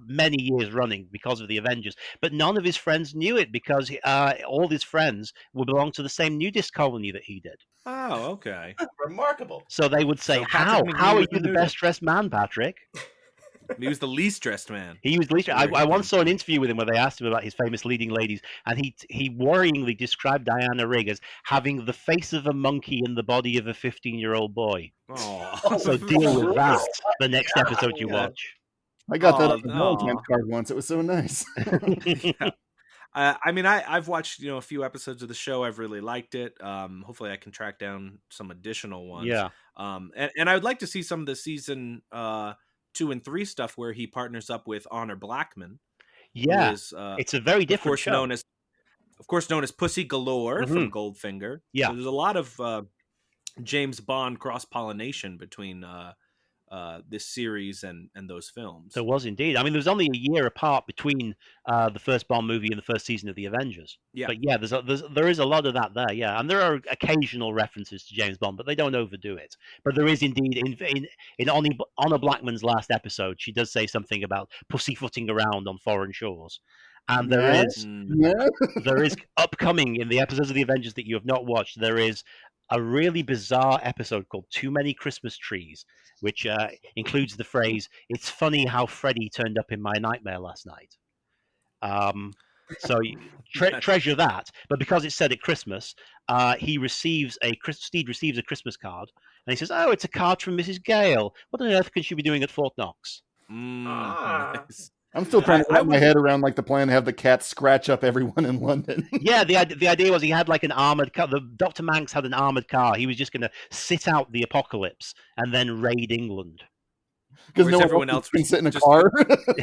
F: many years running because of the Avengers, but none of his friends knew it because all his friends would belong to the same nudist colony that he did.
D: Oh, okay.
G: Remarkable.
F: So they would say,
D: So
F: "How
D: Patrick McNee
F: are
D: was
F: you
D: the
F: the best dressed man, Patrick?"
D: He was the least dressed man.
F: He was the least. I once saw an interview with him where they asked him about his famous leading ladies, and he worryingly described Diana Rigg as having the face of a monkey and the body of a 15-year-old boy.
D: Oh,
F: So deal with that the next episode you watch.
C: I got that on the Valentine's card once. It was so nice.
D: I mean, I've watched a few episodes of the show. I've really liked it. Hopefully, I can track down some additional ones.
F: Yeah.
D: And I would like to see some of the season 2 and 3 stuff where he partners up with Honor Blackman.
F: Yeah,
D: who is,
F: it's a very different show.
D: Of course, known as Pussy Galore from Goldfinger.
F: Yeah,
D: so there's a lot of James Bond cross-pollination between this series and those films.
F: There was indeed. I mean, there was only a year apart between the first Bond movie and the first season of the Avengers. Yeah, but yeah, there is a lot of that there. Yeah, and there are occasional references to James Bond, but they don't overdo it. But there is indeed in Honor Blackman's last episode, she does say something about pussyfooting around on foreign shores. And there is upcoming in the episodes of the Avengers that you have not watched. There is a really bizarre episode called Too Many Christmas Trees, which includes the phrase, "It's funny how Freddy turned up in my nightmare last night." So treasure that. But because it's set at Christmas, Steed receives a Christmas card, and he says, "Oh, it's a card from Mrs. Gale. What on earth could she be doing at Fort Knox?"
D: Nice.
C: I'm still trying to wrap my head around like the plan to have the cat scratch up everyone in London.
F: Yeah, the idea was he had like an armored car. Dr. Manx had an armored car. He was just going to sit out the apocalypse and then raid England.
C: Because everyone else can sit in a car.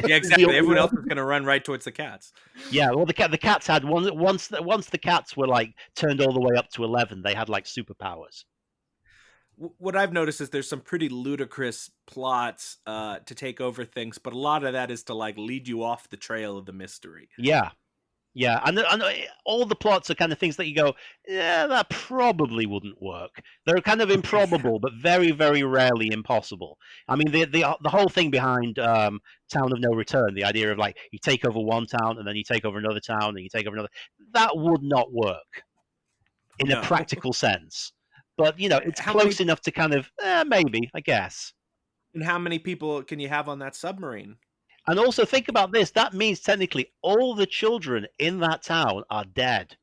D: Yeah, exactly. Everyone else was going to run right towards the cats.
F: Yeah, well, the cats had once the cats were like turned all the way up to 11, they had like superpowers.
D: What I've noticed is there's some pretty ludicrous plots to take over things, but a lot of that is to like lead you off the trail of the mystery.
F: Yeah, and all the plots are kind of things that you go, yeah, that probably wouldn't work. They're kind of improbable, but very, very rarely impossible. I mean, the whole thing behind Town of No Return, the idea of like you take over one town and then you take over another town and you take over another, that would not work. in a practical sense. But, it's close enough to kind of, maybe, I guess.
D: And how many people can you have on that submarine?
F: And also think about this. That means technically all the children in that town are dead.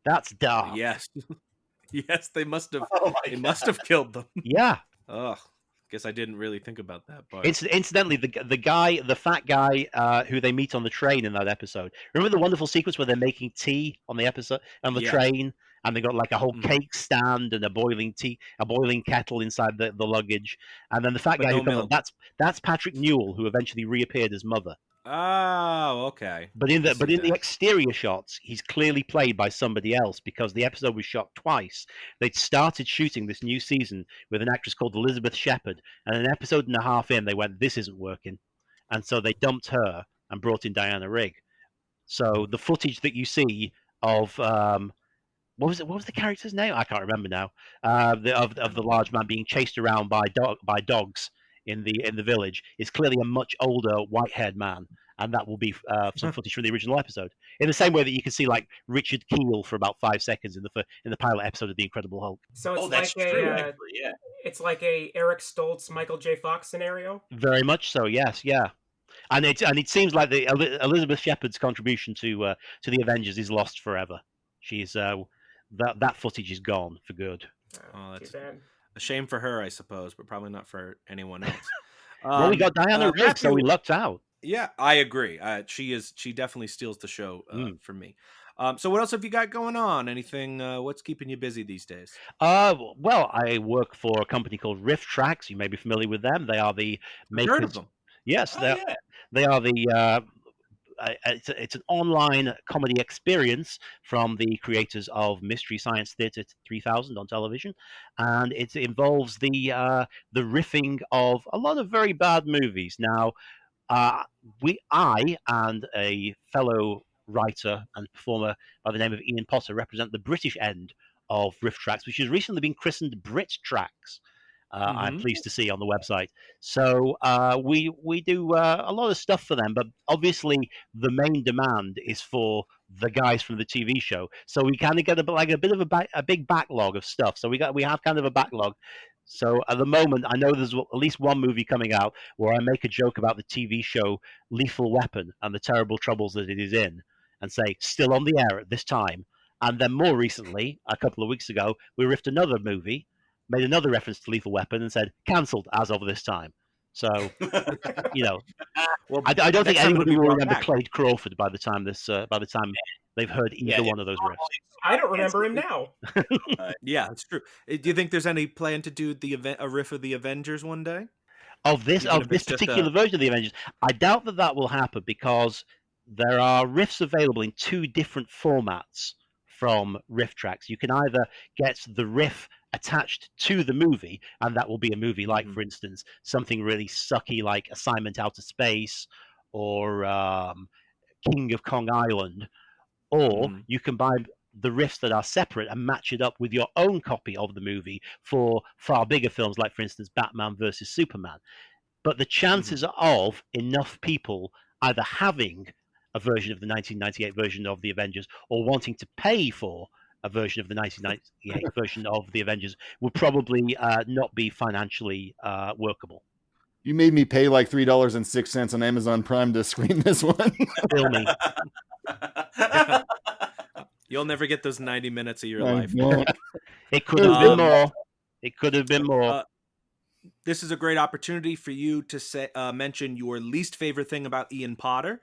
F: That's dark.
D: Yes. Yes, they must have.
G: Oh
D: they must have killed them.
F: Yeah.
D: Ugh. Guess I didn't really think about that part.
F: Incidentally, the fat guy who they meet on the train in that episode. Remember the wonderful sequence where they're making tea on the train, and they got like a whole cake stand and a boiling kettle inside the luggage, and then the fat guy who comes on, that's Patrick Newell, who eventually reappeared as Mother.
D: Oh, okay.
F: But in the exterior shots, he's clearly played by somebody else because the episode was shot twice. They'd started shooting this new season with an actress called Elizabeth Shepard, and an episode and a half in, they went, "This isn't working," and so they dumped her and brought in Diana Rigg. So the footage that you see of what was the character's name? I can't remember now. Of the large man being chased around by dogs in the village is clearly a much older white-haired man, and that will be some footage from the original episode. In the same way that you can see like Richard Keel for about 5 seconds in the pilot episode of The Incredible Hulk.
E: So it's it's like a Eric Stoltz, Michael J. Fox scenario.
F: Very much so. Yes, yeah. And it seems like the Elizabeth Shepard's contribution to the Avengers is lost forever. She's that footage is gone for good.
D: Oh, that's a shame for her, I suppose, but probably not for anyone else.
F: Well, we got Diana Rigg, so we lucked out.
D: Yeah, I agree. She definitely steals the show for me. So what else have you got going on? Anything? What's keeping you busy these days?
F: Well, I work for a company called Rifftrax. You may be familiar with them. They are the makers.
D: Heard of them?
F: Yes, they are the. It's an online comedy experience from the creators of Mystery Science Theater 3000 on television, and it involves the riffing of a lot of very bad movies. Now, I and a fellow writer and performer by the name of Ian Potter represent the British end of Rifftrax, which has recently been christened Brittrax. I'm pleased to see on the website. So we do a lot of stuff for them, but obviously the main demand is for the guys from the TV show. So we kind of get a bit of a big backlog of stuff. So we have kind of a backlog. So at the moment, I know there's at least one movie coming out where I make a joke about the TV show Lethal Weapon and the terrible troubles that it is in, and say still on the air at this time. And then more recently, a couple of weeks ago, we riffed another movie, made another reference to Lethal Weapon, and said cancelled as of this time. So, well, I don't think anybody will remember Clyde Crawford by the time they've heard either one of those riffs.
E: I don't remember him now.
D: Yeah, it's true. Do you think there's any plan to do a riff of the Avengers one day?
F: Of this particular version of the Avengers, I doubt that will happen because there are riffs available in 2 different formats from Rifftrax. You can either get the riff attached to the movie, and that will be a movie like, for instance, something really sucky like Assignment Outer Space or King of Kong Island, or you can buy the riffs that are separate and match it up with your own copy of the movie for far bigger films like, for instance, Batman versus Superman. But the chances of enough people either having a version of the 1998 version of the Avengers or wanting to pay for a version of the 1998 version of the Avengers would probably not be financially workable.
C: You made me pay like $3.06 on Amazon Prime to screen this one.
F: Bill me.
D: You'll never get those 90 minutes of your life.
F: It could have been more. It could have been more.
D: This is a great opportunity for you to mention your least favorite thing about Ian Potter.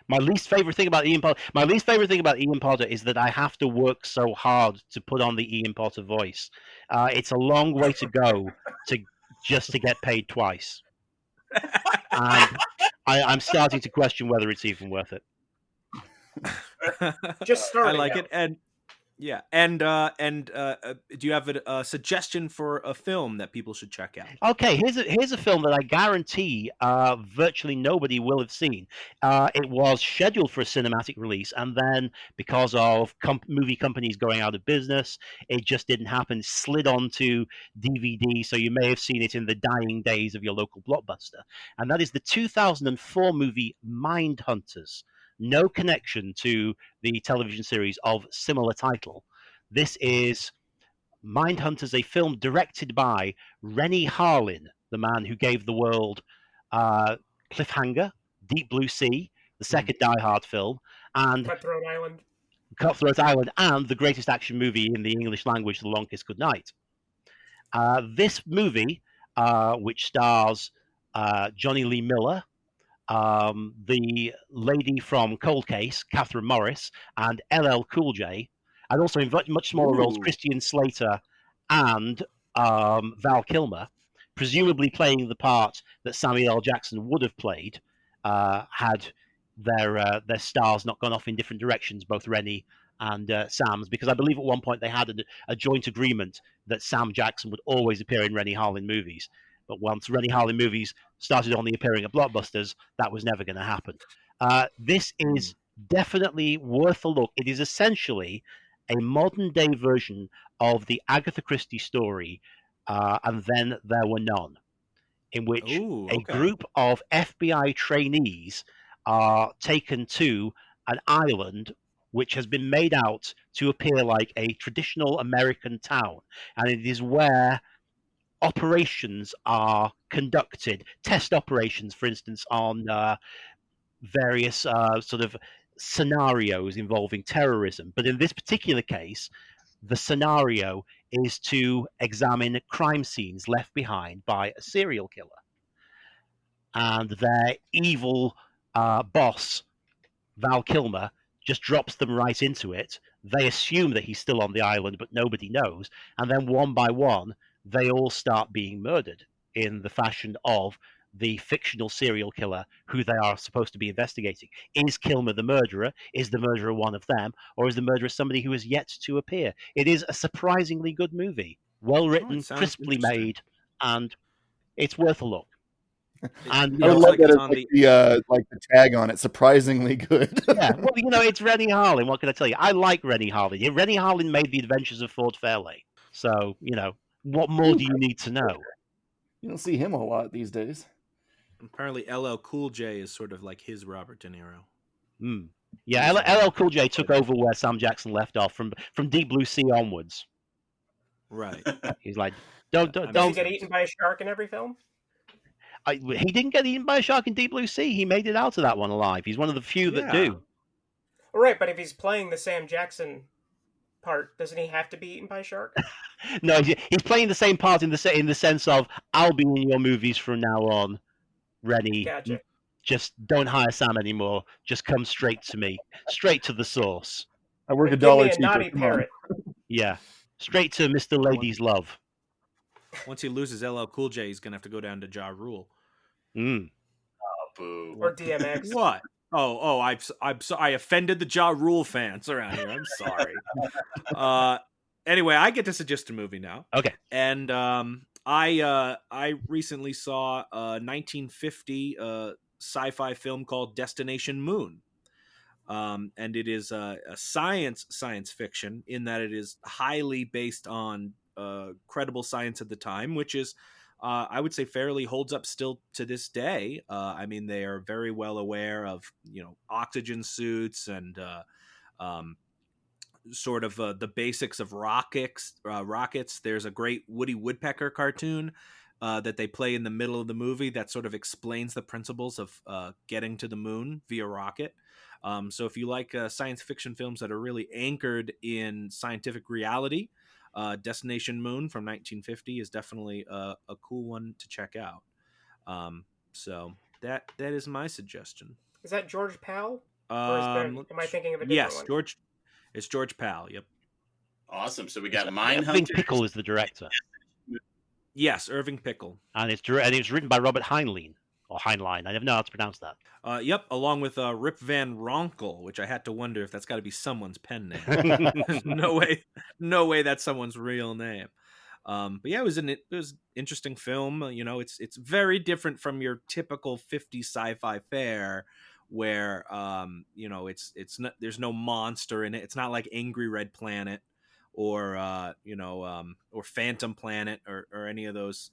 F: My least favorite thing about Ian Potter is that I have to work so hard to put on the Ian Potter voice. It's a long way to go to get paid twice. And I'm starting to question whether it's even worth it.
E: Just starting.
D: I like it, and yeah, and do you have a suggestion for a film that people should check out?
F: Okay, here's a film that I guarantee virtually nobody will have seen. It was scheduled for a cinematic release, and then because of movie companies going out of business, it just didn't happen. It slid onto DVD, so you may have seen it in the dying days of your local Blockbuster. And that is the 2004 movie Mindhunters. No connection to the television series of similar title. This is Mindhunters, a film directed by Rennie Harlin, the man who gave the world Cliffhanger, Deep Blue Sea, the second Die Hard film, and Cutthroat Island, and the greatest action movie in the English language, The Long Kiss Goodnight. This movie, which stars Johnny Lee Miller, the lady from Cold Case, Catherine Morris, and LL Cool J, and also in much smaller roles, Christian Slater and Val Kilmer, presumably playing the part that Samuel L. Jackson would have played had their stars not gone off in different directions, both Rennie and Sam's, because I believe at one point they had a joint agreement that Sam Jackson would always appear in Rennie Harlin movies. But once Rennie Harlin movies started only appearing at blockbusters, that was never going to happen. This is definitely worth a look. It is essentially a modern-day version of the Agatha Christie story, And Then There Were None, in which a group of FBI trainees are taken to an island which has been made out to appear like a traditional American town. And it is where operations are conducted, test operations, for instance, on various sort of scenarios involving terrorism. But in this particular case, the scenario is to examine crime scenes left behind by a serial killer. And their evil boss, Val Kilmer, just drops them right into it. They assume that he's still on the island, but nobody knows. And then one by one, they all start being murdered in the fashion of the fictional serial killer who they are supposed to be investigating. Is Kilmer the murderer? Is the murderer one of them? Or is the murderer somebody who has yet to appear? It is a surprisingly good movie. Well written, crisply made, and it's worth a look. And
C: I would love that as like the tag on it, surprisingly good.
F: Yeah, well, it's Rennie Harlin. What can I tell you? I like Rennie Harlin. Rennie Harlin made The Adventures of Ford Fairlane. So, what more do you need to know?
C: You don't see him a lot these days.
D: Apparently, LL Cool J is sort of like his Robert De Niro.
F: Yeah, LL Cool J took over where Sam Jackson left off from Deep Blue Sea onwards.
D: Right.
F: He's like, don't.
E: Does he get eaten by a shark in every film?
F: He didn't get eaten by a shark in Deep Blue Sea. He made it out of that one alive. He's one of the few that do.
E: Right, but if he's playing the Sam Jackson part, doesn't he have to be eaten by a shark?
F: No, he's playing the same part in the sense of, I'll be in your movies from now on, Rennie.
E: Gotcha.
F: Just don't hire Sam anymore. Just come straight to me, straight to the source.
C: I work $1 cheaper.
E: Naughty parrot.
F: Yeah, straight to Mr. Ladies Love.
D: Once he loses LL Cool J, he's gonna have to go down to Ja Rule.
G: Oh, boo.
E: Or DMX.
D: What? Oh, I offended the Ja Rule fans around here. I'm sorry. Anyway, I get to suggest a movie now.
F: Okay.
D: And I recently saw a 1950 sci-fi film called Destination Moon. And it is a science fiction in that it is highly based on credible science at the time, which is I would say fairly holds up still to this day. I mean, they are very well aware of oxygen suits and sort of the basics of rockets. There's a great Woody Woodpecker cartoon that they play in the middle of the movie that sort of explains the principles of getting to the moon via rocket. So if you like science fiction films that are really anchored in scientific reality, Destination Moon from 1950 is definitely a cool one to check out. So that is my suggestion.
E: Is that George Powell? Am I thinking of a different one?
D: Yes, it's George Powell. Yep.
G: Awesome. So we got Mindhunters.
F: Irving Pickle is the director.
D: Yes, Irving Pickle.
F: And it's written by Robert Heinlein. Or Heinlein. I never know how to pronounce that.
D: Yep, along with Rip Van Ronkel, which I had to wonder if that's got to be someone's pen name. no way that's someone's real name. But yeah, it was an interesting film. It's very different from your typical 50s sci-fi fare, where it's not, there's no monster in it. It's not like Angry Red Planet or Phantom Planet or any of those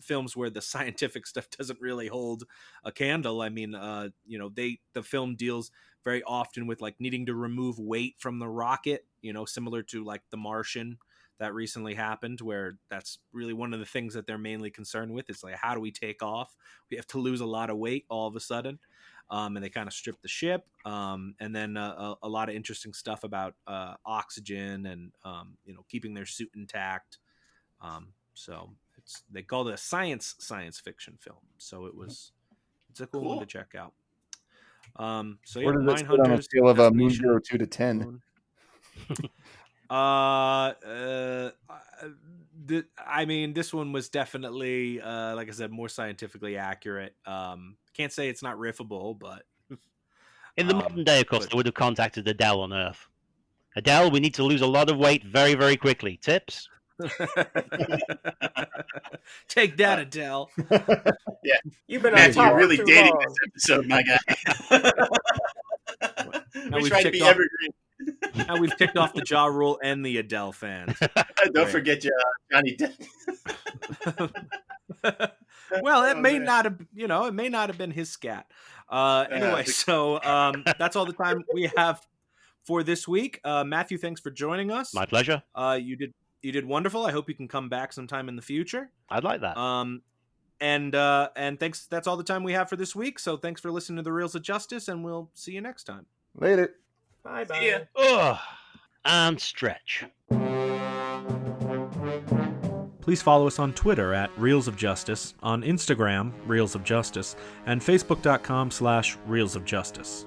D: films where the scientific stuff doesn't really hold a candle. I mean, the film deals very often with like needing to remove weight from the rocket, similar to like The Martian that recently happened, where that's really one of the things that they're mainly concerned with. It's like, how do we take off? We have to lose a lot of weight all of a sudden. And they kind of strip the ship. And then a lot of interesting stuff about oxygen and, keeping their suit intact. So they called it a science fiction film. So it's a cool one to check out. So yeah,
C: Where does it sit on a scale of Moon Hero 2 to 10?
D: This one was definitely, like I said, more scientifically accurate. Can't say it's not riffable, but
F: in the modern day, of course, they would have contacted Adele on Earth. Adele, we need to lose a lot of weight very, very quickly. Tips?
D: Take that, Adele.
G: Yeah,
E: You've been
G: Matthew,
E: on
G: you're really
E: too
G: dating
E: long.
G: this episode, my guy. We try to be evergreen.
D: Now we've ticked off the Ja Rule and the Adele fans.
G: Don't forget Johnny Depp.
D: Well, it may not have been his scat. Anyway, so that's all the time we have for this week. Matthew, thanks for joining us.
F: My pleasure.
D: You did wonderful. I hope you can come back sometime in the future.
F: I'd like that.
D: And thanks. That's all the time we have for this week. So thanks for listening to the Reels of Justice, and we'll see you next time.
C: Later.
E: Bye bye.
G: See ya.
F: Ugh. And stretch.
D: Please follow us on Twitter at Reels of Justice, on Instagram, Reels of Justice, and Facebook.com/Reels of Justice.